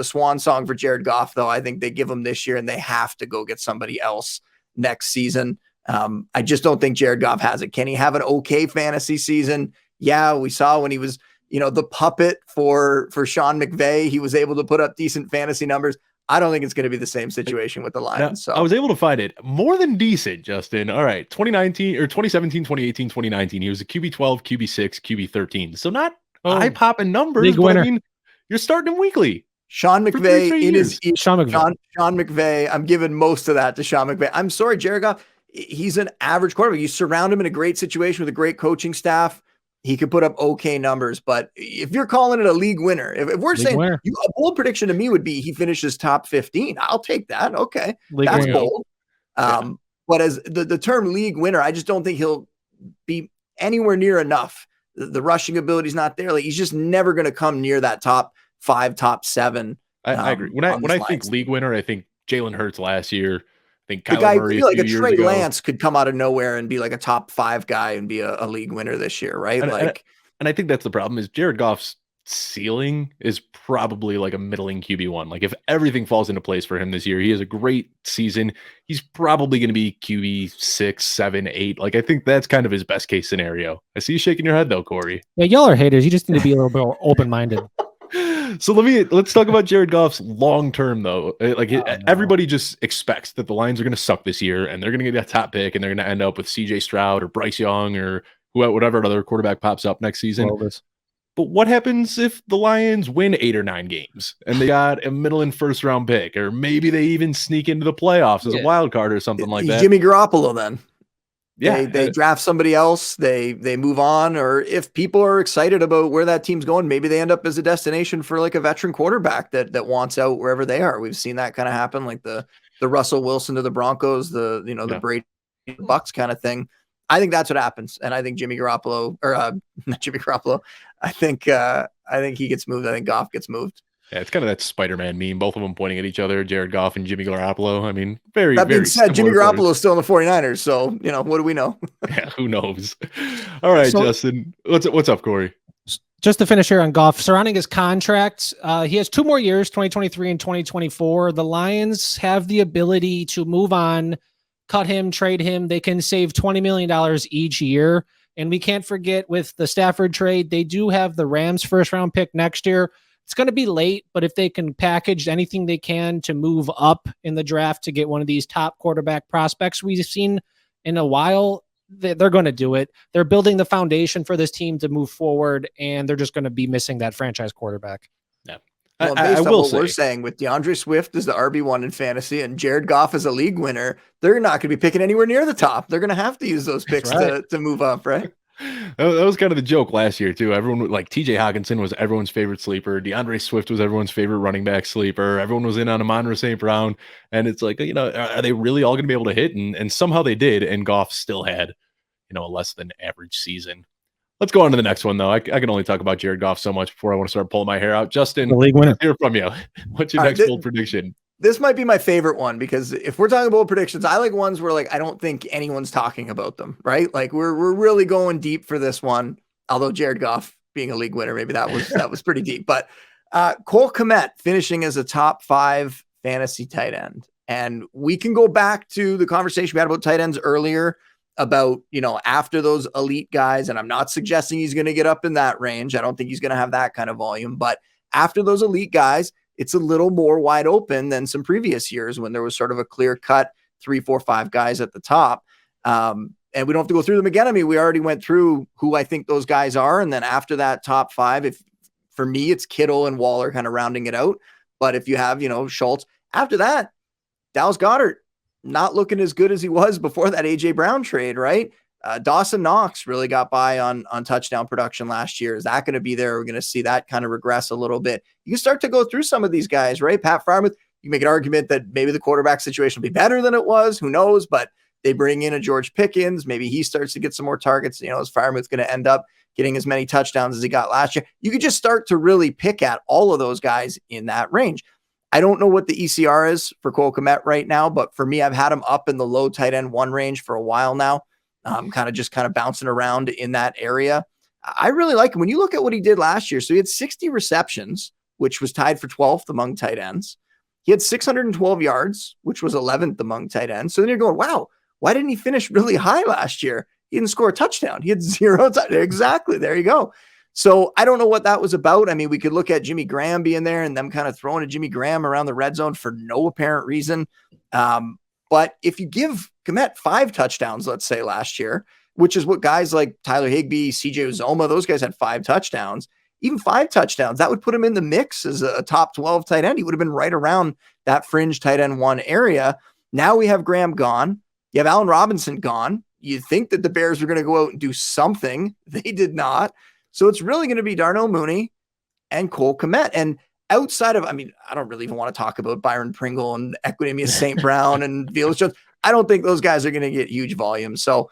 swan song for Jared Goff, though. I think they give him this year, and they have to go get somebody else next season. I just don't think Jared Goff has it. Can he have an okay fantasy season? Yeah, we saw when he was, the puppet for Sean McVay, he was able to put up decent fantasy numbers. I don't think it's going to be the same situation with the Lions. So I was able to find it more than decent, Justin. All right. 2019 or 2017, 2018, 2019. He was a QB12, QB6, QB13. So not eye-popping numbers, League but winner. I mean, you're starting him weekly. Sean McVay Sean McVay. I'm giving most of that to Sean McVay. I'm sorry, Jared Goff. He's an average quarterback. You surround him in a great situation with a great coaching staff, he could put up okay numbers. But if you're calling it a league winner, if we're saying a bold prediction to me would be he finishes top 15, I'll take that. Okay, that's bold. But as the term league winner, I just don't think he'll be anywhere near enough. The rushing ability is not there. Like, he's just never going to come near that top 5, top 7. I agree. When I think league winner, I think Jalen Hurts last year. I think the guy, Murray like a Trey Lance could come out of nowhere and be like a top 5 guy and be a league winner this year, right? And I think that's the problem is Jared Goff's ceiling is probably like a middling QB1. Like, if everything falls into place for him this year, he has a great season. He's probably going to be QB 6, 7, 8. Like, I think that's kind of his best case scenario. I see you shaking your head though, Corey. Yeah, y'all are haters. You just need to be a little bit more open-minded. So let's talk about Jared Goff's long-term though. Everybody just expects that the Lions are going to suck this year and they're going to get a top pick and they're going to end up with CJ Stroud or Bryce Young or whatever other quarterback pops up next season. But what happens if the Lions win 8 or 9 games and they got a middle and first round pick, or maybe they even sneak into the playoffs as a wild card or something like that? Jimmy Garoppolo then. Yeah, they draft somebody else, they move on, or if people are excited about where that team's going, maybe they end up as a destination for like a veteran quarterback that wants out wherever they are. We've seen that kind of happen, like the Russell Wilson to the Broncos, the Brady Bucks kind of thing. I think that's what happens, and I think Jimmy Garoppolo, or not Jimmy Garoppolo, I think he gets moved. I think Goff gets moved. Yeah, it's kind of that Spider-Man meme, both of them pointing at each other, Jared Goff and Jimmy Garoppolo. I mean, that being said, Jimmy Garoppolo is still in the 49ers, so, what do we know? Yeah, who knows? All right, Justin, what's up, Corey? Just to finish here on Goff, surrounding his contract, he has 2 more years, 2023 and 2024. The Lions have the ability to move on, cut him, trade him. They can save $20 million each year. And we can't forget, with the Stafford trade, they do have the Rams first-round pick next year. It's going to be late, but if they can package anything they can to move up in the draft to get one of these top quarterback prospects we've seen in a while, they're going to do it. They're building the foundation for this team to move forward, and they're just going to be missing that franchise quarterback. Yeah. Well, based on what we're saying, with DeAndre Swift as the RB1 in fantasy and Jared Goff as a league winner, they're not going to be picking anywhere near the top. They're going to have to use those picks to move up, right? That was kind of the joke last year too. Everyone like TJ Hawkinson was everyone's favorite sleeper. DeAndre Swift was everyone's favorite running back sleeper. Everyone was in on Amon St. Brown. And it's like, are they really all going to be able to hit? And somehow they did. And Goff still had, a less than average season. Let's go on to the next one, though. I can only talk about Jared Goff so much before I want to start pulling my hair out. Justin, the league winner. Hear from you. What's your next bold prediction? This might be my favorite one because if we're talking bold predictions, I like ones where like I don't think anyone's talking about them, right? Like we're really going deep for this one. Although Jared Goff being a league winner, maybe that was pretty deep. But Cole Kmet finishing as a top 5 fantasy tight end. And we can go back to the conversation we had about tight ends earlier about, after those elite guys. And I'm not suggesting he's going to get up in that range. I don't think he's going to have that kind of volume. But after those elite guys, it's a little more wide open than some previous years when there was sort of a clear cut 3, 4, 5 guys at the top. And we don't have to go through them again. I mean, we already went through who I think those guys are. And then after that top 5, for me, it's Kittle and Waller kind of rounding it out. But if you have, Schultz, after that, Dallas Goedert, not looking as good as he was before that AJ Brown trade, right? Dawson Knox really got by on touchdown production last year. Is that going to be there? We're going to see that kind of regress a little bit. You can start to go through some of these guys, right? Pat Freiermuth, you make an argument that maybe the quarterback situation will be better than it was. Who knows? But they bring in a George Pickens. Maybe he starts to get some more targets. Is Freiermuth going to end up getting as many touchdowns as he got last year? You could just start to really pick at all of those guys in that range. I don't know what the ECR is for Cole Kmet right now, but for me, I've had him up in the low tight end 1 range for a while now. Kind of bouncing around in that area. I really like him. When you look at what he did last year, so he had 60 receptions, which was tied for 12th among tight ends. He had 612 yards, which was 11th among tight ends. So then you're going, wow, why didn't he finish really high last year? He didn't score a touchdown. He had 0 touchdowns. Exactly. There you go. So I don't know what that was about. I mean, we could look at Jimmy Graham being there and them kind of throwing a Jimmy Graham around the red zone for no apparent reason. But if you give Kmet 5 touchdowns, let's say last year, which is what guys like Tyler Higbee, CJ Uzoma, those guys had 5 touchdowns, even 5 touchdowns, that would put him in the mix as a top 12 tight end. He would have been right around that fringe tight end 1 area. Now we have Graham gone. You have Allen Robinson gone. You'd think that the Bears were going to go out and do something. They did not. So it's really going to be Darnell Mooney and Cole Kmet. And outside of, I don't really even want to talk about Byron Pringle and Equinemius St. Brown and Velus Jones. I don't think those guys are going to get huge volume. So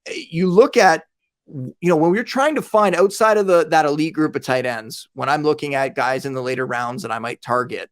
you look at, when we're trying to find outside of that elite group of tight ends, when I'm looking at guys in the later rounds that I might target,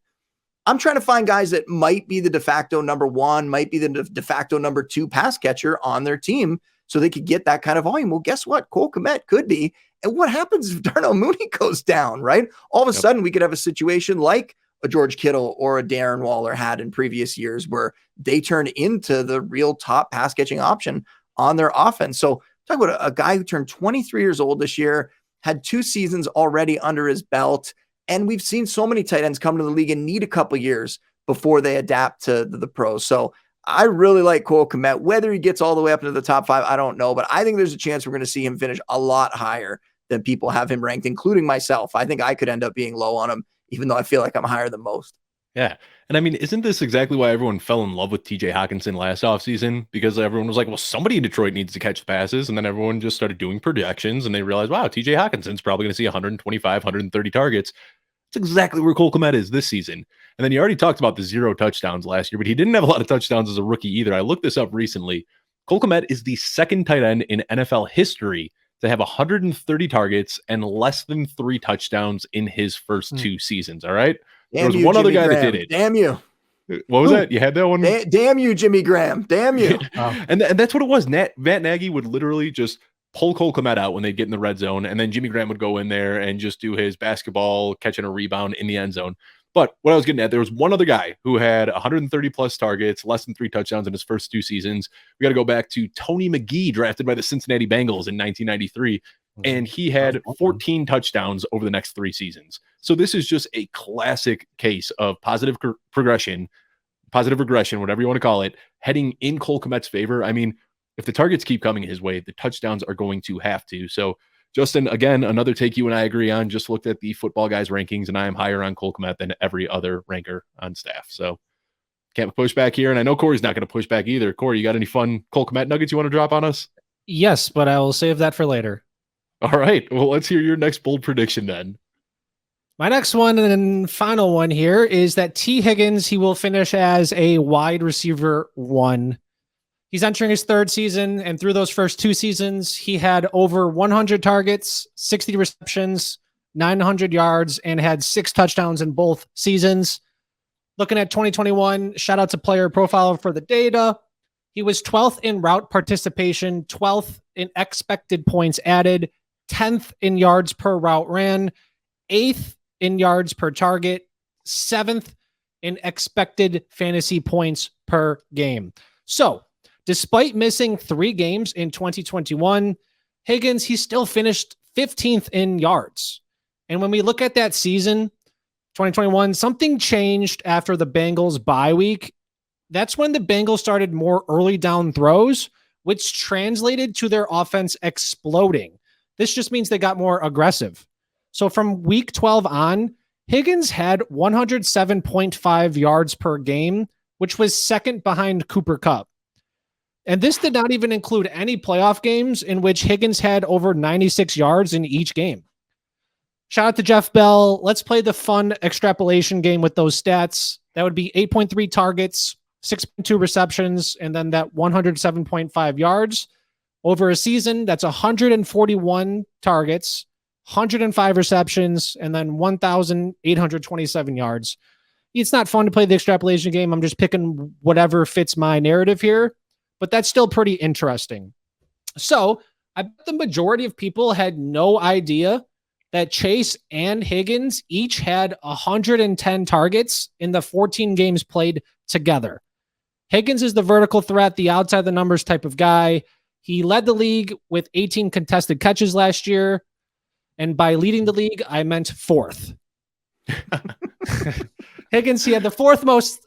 I'm trying to find guys that might be the de facto number 1, might be the de facto number 2 pass catcher on their team so they could get that kind of volume. Well, guess what? Cole Kmet could be. And what happens if Darnell Mooney goes down, right? All of a sudden, we could have a situation like a George Kittle or a Darren Waller had in previous years where they turn into the real top pass catching option on their offense. So talk about a guy who turned 23 years old this year, had 2 seasons already under his belt. And we've seen so many tight ends come to the league and need a couple years before they adapt to the pros. So I really like Cole Kmet. Whether he gets all the way up into the top 5, I don't know. But I think there's a chance we're going to see him finish a lot higher than people have him ranked, including myself. I think I could end up being low on him, even though I feel like I'm higher than most. Yeah. And isn't this exactly why everyone fell in love with TJ Hawkinson last offseason? Because everyone was like, well, somebody in Detroit needs to catch the passes. And then everyone just started doing projections and they realized, wow, TJ Hawkinson's probably going to see 125, 130 targets. It's exactly where Cole Kmet is this season. And then you already talked about the 0 touchdowns last year, but he didn't have a lot of touchdowns as a rookie either. I looked this up recently. Cole Kmet is the 2nd tight end in NFL history to have 130 targets and less than 3 touchdowns in his first 2 seasons. All right. There was one other guy that did it. Damn you. What was that? You had that one? Damn you, Jimmy Graham. Damn you. And that's what it was. Matt Nagy would literally just pull Cole Kmet out when they get in the red zone. And then Jimmy Graham would go in there and just do his basketball, catching a rebound in the end zone. But what I was getting at, there was one other guy who had 130 plus targets, less than 3 touchdowns in his first 2 seasons. We got to go back to Tony McGee, drafted by the Cincinnati Bengals in 1993. And he had 14 touchdowns over the next 3 seasons. So this is just a classic case of positive regression, whatever you want to call it, heading in Cole Kmet's favor. If the targets keep coming his way, the touchdowns are going to have to. So Justin, again, another take you and I agree on. Just looked at the Footballguys rankings, and I am higher on Cole Kmet than every other ranker on staff. So can't push back here. And I know Corey's not going to push back either. Corey, you got any fun Cole Kmet nuggets you want to drop on us? Yes, but I will save that for later. All right. Well, let's hear your next bold prediction then. My next one and final one here is that T. Higgins, he will finish as a wide receiver 1. He's entering his 3rd season, and through those first 2 seasons, he had over 100 targets, 60 receptions, 900 yards, and had 6 touchdowns in both seasons. Looking at 2021, shout out to Player Profile for the data. He was 12th in route participation, 12th in expected points added, 10th in yards per route ran, 8th in yards per target, 7th in expected fantasy points per game. So, despite missing 3 games in 2021, Higgins, he still finished 15th in yards. And when we look at that season, 2021, something changed after the Bengals bye week. That's when the Bengals started more early down throws, which translated to their offense exploding. This just means they got more aggressive. So from week 12 on, Higgins had 107.5 yards per game, which was second behind Cooper Kupp. And this did not even include any playoff games in which Higgins had over 96 yards in each game. Shout out to Jeff Bell. Let's play the fun extrapolation game with those stats. That would be 8.3 targets, 6.2 receptions, and then that 107.5 yards. Over a season, that's 141 targets, 105 receptions, and then 1,827 yards. It's not fun to play the extrapolation game. I'm just picking whatever fits my narrative here, but that's still pretty interesting. So I bet the majority of people had no idea that Chase and Higgins each had 110 targets in the 14 games played together. Higgins is the vertical threat, the outside the numbers type of guy. He led the league with 18 contested catches last year. And by leading the league, I meant 4th. Higgins, he had the 4th most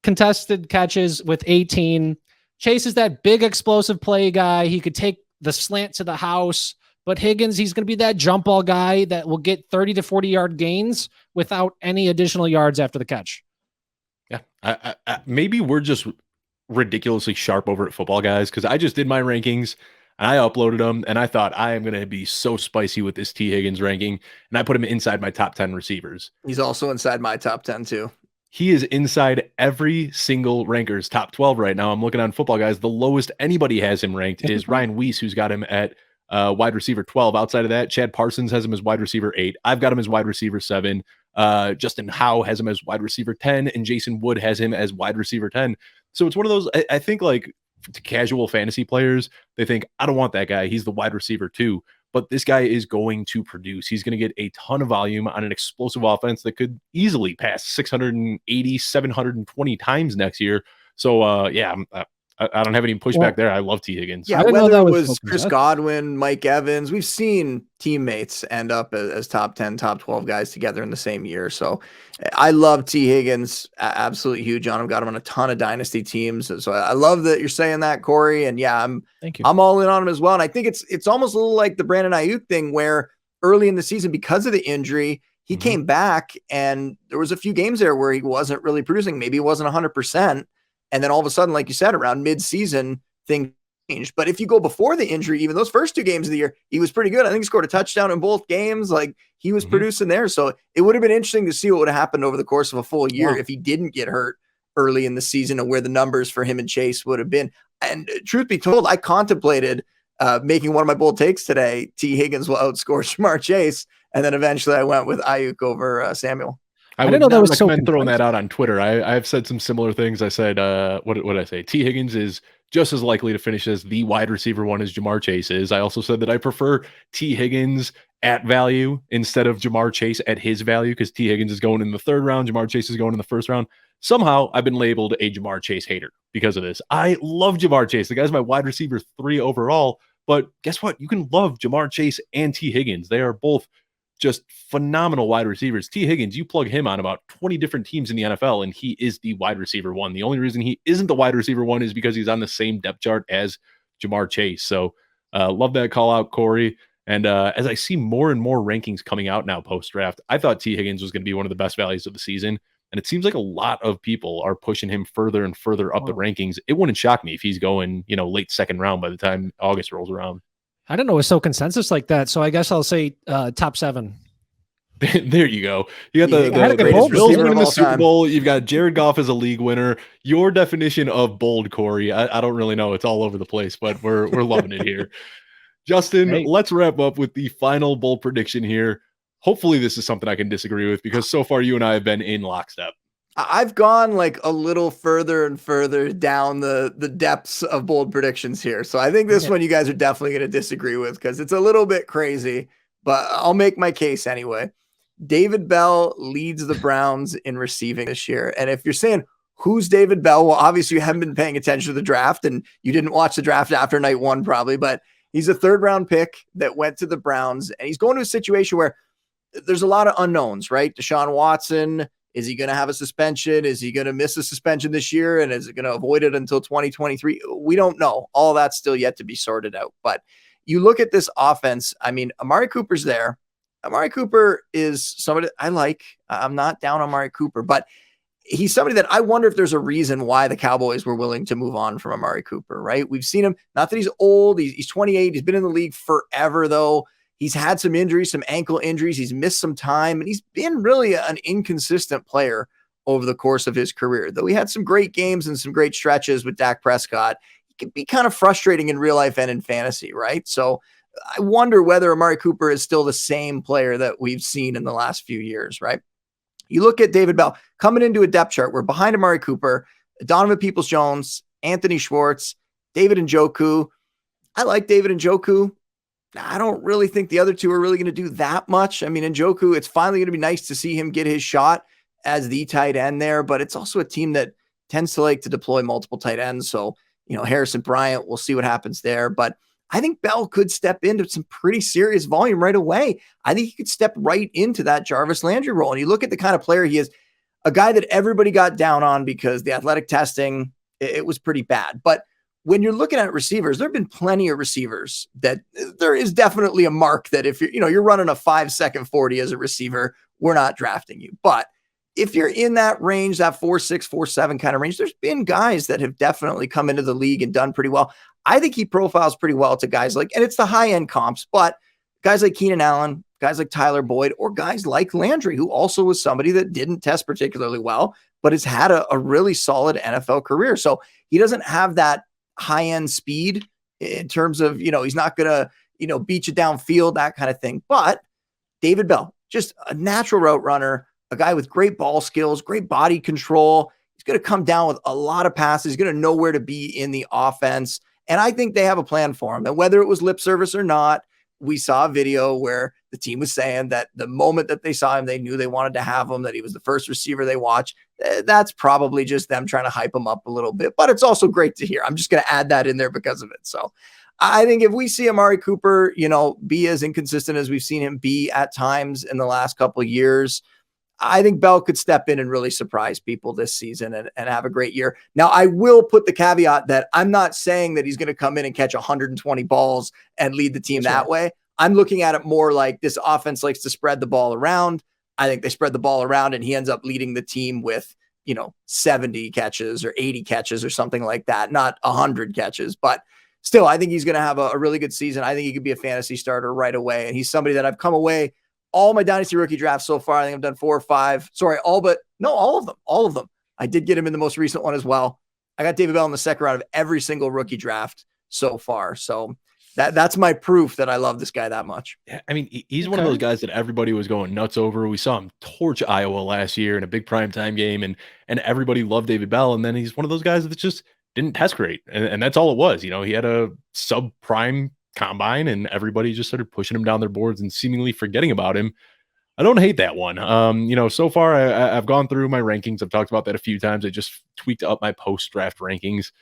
contested catches with 18. Chase is that big explosive play guy. He could take the slant to the house. But Higgins, he's going to be that jump ball guy that will get 30 to 40 yard gains without any additional yards after the catch. Yeah. I maybe we're just ridiculously sharp over at Football Guys, because I just did my rankings and I uploaded them and I thought I am going to be so spicy with this T. Higgins ranking. And I put him inside my top 10 receivers. He's also inside my top 10 too. He is inside every single ranker's top 12 right now. I'm looking on Football Guys. The lowest anybody has him ranked is Ryan Weiss, who's got him at wide receiver 12. Outside of that, Chad Parsons has him as wide receiver 8. I've got him as wide receiver 7. Justin Howe has him as wide receiver 10, and Jason Wood has him as wide receiver 10. So it's one of those, I think, like, to casual fantasy players, they think, I don't want that guy. He's the wide receiver 2. But this guy is going to produce. He's going to get a ton of volume on an explosive offense that could easily pass 680, 720 times next year. So, yeah, I don't have any pushback there. I love T. Higgins. Yeah, whether it was Chris Godwin, Mike Evans, we've seen teammates end up as top 10, top 12 guys together in the same year. So I love T. Higgins. Absolutely huge on him. Got him on a ton of dynasty teams. So I love that you're saying that, Corey. And yeah, I'm all in on him as well. And I think it's almost a little like the Brandon Aiyuk thing, where early in the season, because of the injury, he came back and there was a few games there where he wasn't really producing. Maybe he wasn't 100%. And then all of a sudden, like you said, around mid-season, things changed. But if you go before the injury, even those first 2 games of the year, he was pretty good. I think he scored a touchdown in both games. Like, he was producing there. So it would have been interesting to see what would have happened over the course of a full year if he didn't get hurt early in the season, and where the numbers for him and Chase would have been. And truth be told, I contemplated making one of my bold takes today. T. Higgins will outscore Jamar Chase. And then eventually I went with Aiyuk over Samuel. I would not recommend throwing that out on Twitter. I've said some similar things. I said, what did I say? T. Higgins is just as likely to finish as the wide receiver 1 as Jamar Chase is. I also said that I prefer T. Higgins at value instead of Jamar Chase at his value, because T. Higgins is going in the 3rd round. Jamar Chase is going in the 1st round. Somehow I've been labeled a Jamar Chase hater because of this. I love Jamar Chase. The guy's my wide receiver 3 overall. But guess what? You can love Jamar Chase and T. Higgins. They are both just phenomenal wide receivers. T. Higgins, you plug him on about 20 different teams in the NFL, and he is the wide receiver 1. The only reason he isn't the wide receiver 1 is because he's on the same depth chart as Jamar Chase. So love that call out, Corey. And as I see more and more rankings coming out now post-draft, I thought T. Higgins was going to be one of the best values of the season. And it seems like a lot of people are pushing him further and further up the rankings. It wouldn't shock me if he's going, late second round by the time August rolls around. I don't know. It's so consensus like that. So I guess I'll say top 7. There you go. You got the Bills winning the Super Bowl. You've got Jared Goff as a league winner. Your definition of bold, Corey, I don't really know. It's all over the place, but we're loving it here. Justin, let's wrap up with the final bold prediction here. Hopefully this is something I can disagree with, because so far you and I have been in lockstep. I've gone like a little further and further down the depths of bold predictions here. So I think this one you guys are definitely going to disagree with, because it's a little bit crazy, but I'll make my case anyway. David Bell leads the Browns in receiving this year. And if you're saying, who's David Bell? Well, obviously you haven't been paying attention to the draft, and you didn't watch the draft after night 1 probably, but he's a 3rd round pick that went to the Browns, and he's going to a situation where there's a lot of unknowns, right? Deshaun Watson, is he going to have a suspension? Is he going to miss a suspension this year? And is it going to avoid it until 2023? We don't know. All that's still yet to be sorted out. But you look at this offense. I mean, Amari Cooper's there. Amari Cooper is somebody I like. I'm not down on Amari Cooper, but he's somebody that I wonder if there's a reason why the Cowboys were willing to move on from Amari Cooper, right? We've seen him, not that he's old. He's 28. He's been in the league forever, though. He's had some injuries, some ankle injuries. He's missed some time, and he's been really an inconsistent player over the course of his career. Though he had some great games and some great stretches with Dak Prescott, he can be kind of frustrating in real life and in fantasy, right? So I wonder whether Amari Cooper is still the same player that we've seen in the last few years, right? You look at David Bell coming into a depth chart. We're behind Amari Cooper, Donovan Peoples-Jones, Anthony Schwartz, David Njoku. I like David Njoku. I don't really think the other two are really going to do that much. I mean, Njoku, it's finally going to be nice to see him get his shot as the tight end there, but it's also a team that tends to like to deploy multiple tight ends. So, Harrison Bryant, we'll see what happens there. But I think Bell could step into some pretty serious volume right away. I think he could step right into that Jarvis Landry role. And you look at the kind of player he is, a guy that everybody got down on because the athletic testing, it was pretty bad. But when you're looking at receivers, there have been plenty of receivers that there is definitely a mark that if you're running a 5-second 40 as a receiver, we're not drafting you. But if you're in that range, that 4.6, 4.7 kind of range, there's been guys that have definitely come into the league and done pretty well. I think he profiles pretty well to guys like, and it's the high end comps, but guys like Keenan Allen, guys like Tyler Boyd, or guys like Landry, who also was somebody that didn't test particularly well, but has had a really solid NFL career. So he doesn't have that high-end speed in terms of, he's not going to, beat you downfield, that kind of thing. But David Bell, just a natural route runner, a guy with great ball skills, great body control. He's going to come down with a lot of passes. He's going to know where to be in the offense. And I think they have a plan for him. And whether it was lip service or not, we saw a video where the team was saying that the moment that they saw him, they knew they wanted to have him, that he was the first receiver they watched. That's probably just them trying to hype him up a little bit, but it's also great to hear. I'm just going to add that in there because of it. So I think if we see Amari Cooper, be as inconsistent as we've seen him be at times in the last couple of years, I think Bell could step in and really surprise people this season and have a great year. Now, I will put the caveat that I'm not saying that he's going to come in and catch 120 balls and lead the team that way. I'm looking at it more like this offense likes to spread the ball around. I think they spread the ball around and he ends up leading the team with, 70 catches or 80 catches or something like that. Not 100 catches, but still, I think he's going to have a really good season. I think he could be a fantasy starter right away. And he's somebody that I've come away all my dynasty rookie drafts so far. I think I've done 4 or 5. Sorry, all of them. I did get him in the most recent one as well. I got David Bell in the second round of every single rookie draft so far. So that's my proof that I love this guy that much. Yeah, I mean, he's one of those guys that everybody was going nuts over. We saw him torch Iowa last year in a big primetime game, and everybody loved David Bell. And then he's one of those guys that just didn't test great. And that's all it was. He had a subprime combine and everybody just started pushing him down their boards and seemingly forgetting about him. I don't hate that one. So far I've gone through my rankings. I've talked about that a few times. I just tweaked up my post-draft rankings.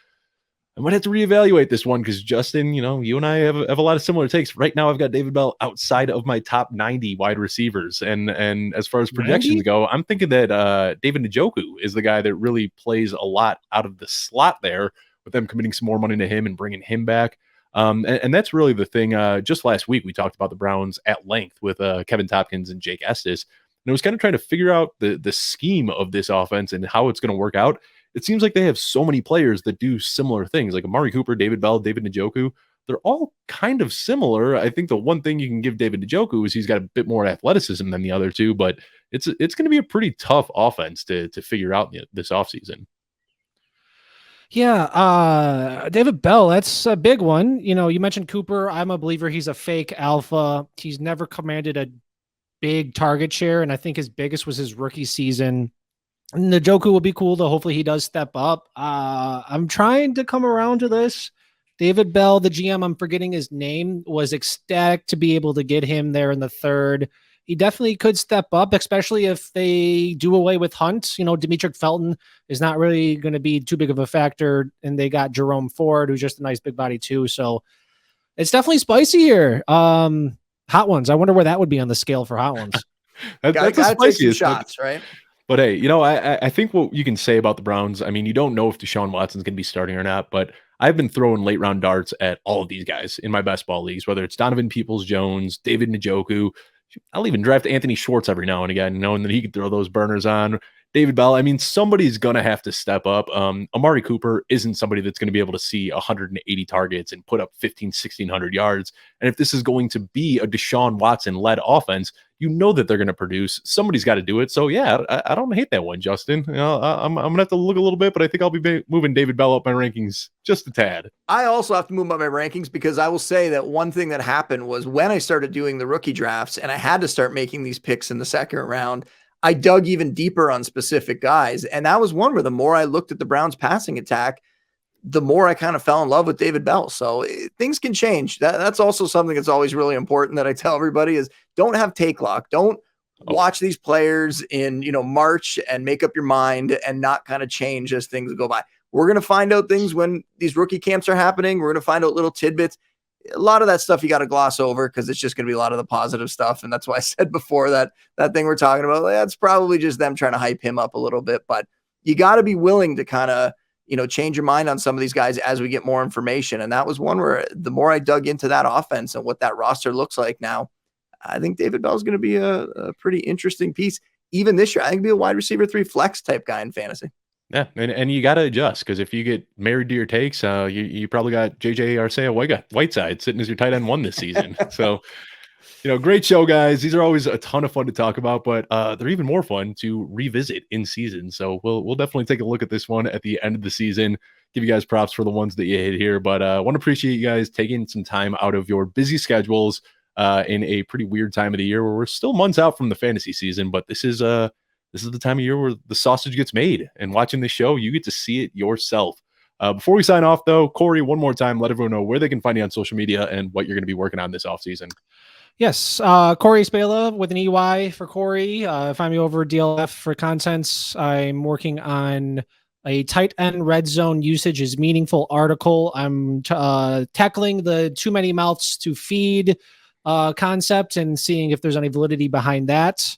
I might have to reevaluate this one because Justin, you and I have a lot of similar takes. Right now I've got David Bell outside of my top 90 wide receivers. And as far as projections 90? Go, I'm thinking that David Njoku is the guy that really plays a lot out of the slot there with them committing some more money to him and bringing him back. And that's really the thing. Just last week, we talked about the Browns at length with Kevin Tompkins and Jake Estes. And I was kind of trying to figure out the scheme of this offense and how it's going to work out. It seems like they have so many players that do similar things, like Amari Cooper, David Bell, David Njoku. They're all kind of similar. I think the one thing you can give David Njoku is he's got a bit more athleticism than the other two, but it's going to be a pretty tough offense to figure out this offseason. Yeah, David Bell, that's a big one. You know, you mentioned Cooper. I'm a believer he's a fake alpha. He's never commanded a big target share, and I think his biggest was his rookie season. Njoku will be cool, though. Hopefully he does step up. I'm trying to come around to this. David Bell, the GM, I'm forgetting his name, was ecstatic to be able to get him there in the third. He definitely could step up, especially if they do away with Hunt. You know, Demetric Felton is not really going to be too big of a factor, and they got Jerome Ford, who's just a nice big body too. So it's definitely spicy here. Hot ones. I wonder where that would be on the scale for hot ones. That's the spiciest shots, right? But hey, you know, I think what you can say about the Browns, I mean, you don't know if Deshaun Watson's going to be starting or not, but I've been throwing late round darts at all of these guys in my best ball leagues, whether it's Donovan Peoples-Jones, David Njoku. I'll even draft Anthony Schwartz every now and again, knowing that he can throw those burners on. David Bell, I mean, somebody's going to have to step up. Amari Cooper isn't somebody that's going to be able to see 180 targets and put up 1,600 yards. And if this is going to be a Deshaun Watson-led offense, you know that they're going to produce. Somebody's got to do it. So, yeah, I don't hate that one, Justin. You know, I'm going to have to look a little bit, but I think I'll be moving David Bell up my rankings just a tad. I also have to move up my rankings because I will say that one thing that happened was when I started doing the rookie drafts and I had to start making these picks in the second round, I dug even deeper on specific guys. And that was one where the more I looked at the Browns passing attack, the more I kind of fell in love with David Bell. So things can change. That's also something that's always really important that I tell everybody is don't have take lock. Don't watch these players in, March and make up your mind and not kind of change as things go by. We're going to find out things when these rookie camps are happening. We're going to find out little tidbits. A lot of that stuff you got to gloss over because it's just going to be a lot of the positive stuff. And that's why I said before that thing we're talking about, that's probably just them trying to hype him up a little bit. But you got to be willing to kind of, change your mind on some of these guys as we get more information. And that was one where the more I dug into that offense and what that roster looks like now, I think David Bell is going to be a pretty interesting piece. Even this year, I think he'll be a wide receiver 3 flex type guy in fantasy. Yeah, and you got to adjust because if you get married to your takes, you probably got JJ Arcega-Whiteside sitting as your tight end 1 this season. So, great show, guys. These are always a ton of fun to talk about, but they're even more fun to revisit in season. So we'll definitely take a look at this one at the end of the season. Give you guys props for the ones that you hit here, but I want to appreciate you guys taking some time out of your busy schedules in a pretty weird time of the year where we're still months out from the fantasy season, but this is the time of year where the sausage gets made, and watching this show, you get to see it yourself. Before we sign off, though, Corey, one more time, let everyone know where they can find you on social media and what you're going to be working on this offseason. Yes, Corey Spala with an EY for Corey. Find me over DLF for contents. I'm working on a tight end red zone usage is meaningful article. I'm tackling the too many mouths to feed concept and seeing if there's any validity behind that.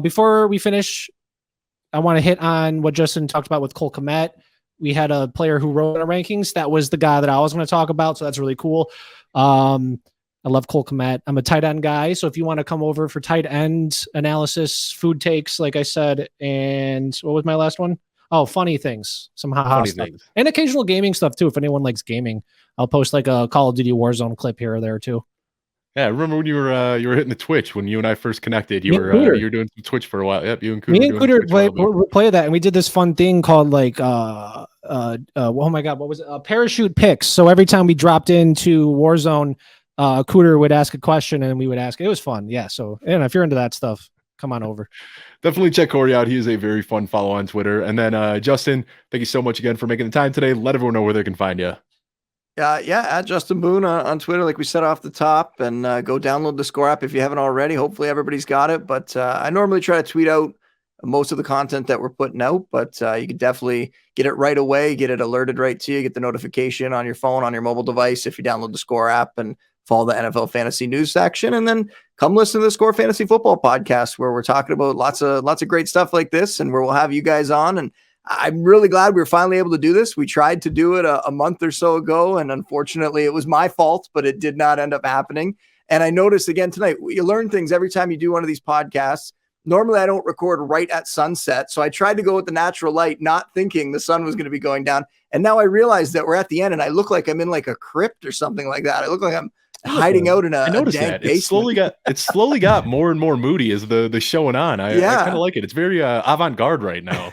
Before we finish, I want to hit on what Justin talked about with Cole Kmet. We had a player who wrote our rankings. That was the guy that I was going to talk about, so that's really cool. I love Cole Kmet. I'm a tight end guy, so if you want to come over for tight end analysis, food takes, like I said, and what was my last one? Oh, funny things, some haha stuff, and occasional gaming stuff too. If anyone likes gaming, I'll post like a Call of Duty Warzone clip here or there too. Yeah, I remember when you were hitting the Twitch when you and I first connected. You were doing some Twitch for a while. Yep, you and Cooter. Me and Cooter play that, and we did this fun thing called like oh my god, what was it? Parachute picks. So every time we dropped into Warzone, Cooter would ask a question and we would ask. It was fun. Yeah. So if you're into that stuff, come on over. Definitely check Corey out. He is a very fun follow on Twitter. And then Justin, thank you so much again for making the time today. Let everyone know where they can find you. At Justin Boone on Twitter, like we said off the top, and go download the Score app if you haven't already. Hopefully everybody's got it, but I normally try to tweet out most of the content that we're putting out, but you can definitely get it right away, get it alerted right to you, get the notification on your phone, on your mobile device if you download the Score app and follow the NFL Fantasy News section, and then come listen to the Score Fantasy Football podcast where we're talking about lots of great stuff like this, and where we'll have you guys on. And I'm really glad we were finally able to do this. We tried to do it a month or so ago, and unfortunately it was my fault, but it did not end up happening. And I noticed again tonight, you learn things every time you do one of these podcasts. Normally I don't record right at sunset. So I tried to go with the natural light, not thinking the sun was going to be going down. And now I realize that we're at the end and I look like I'm in like a crypt or something like that. I look like I'm hiding out in I noticed dank that basement. it slowly got more and more moody as the show went on. I kind of like it. It's very avant-garde right now.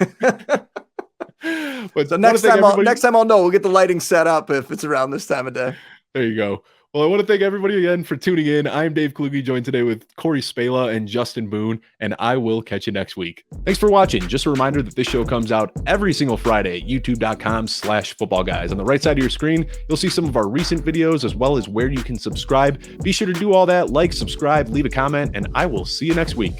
But so next time I'll know. We'll get the lighting set up if it's around this time of day. There you go. Well, I want to thank everybody again for tuning in. I'm Dave Kluge, joined today with Corey Spala and Justin Boone, and I will catch you next week. Thanks for watching. Just a reminder that this show comes out every single Friday at youtube.com/footballguys. On the right side of your screen, you'll see some of our recent videos as well as where you can subscribe. Be sure to do all that, like, subscribe, leave a comment, and I will see you next week.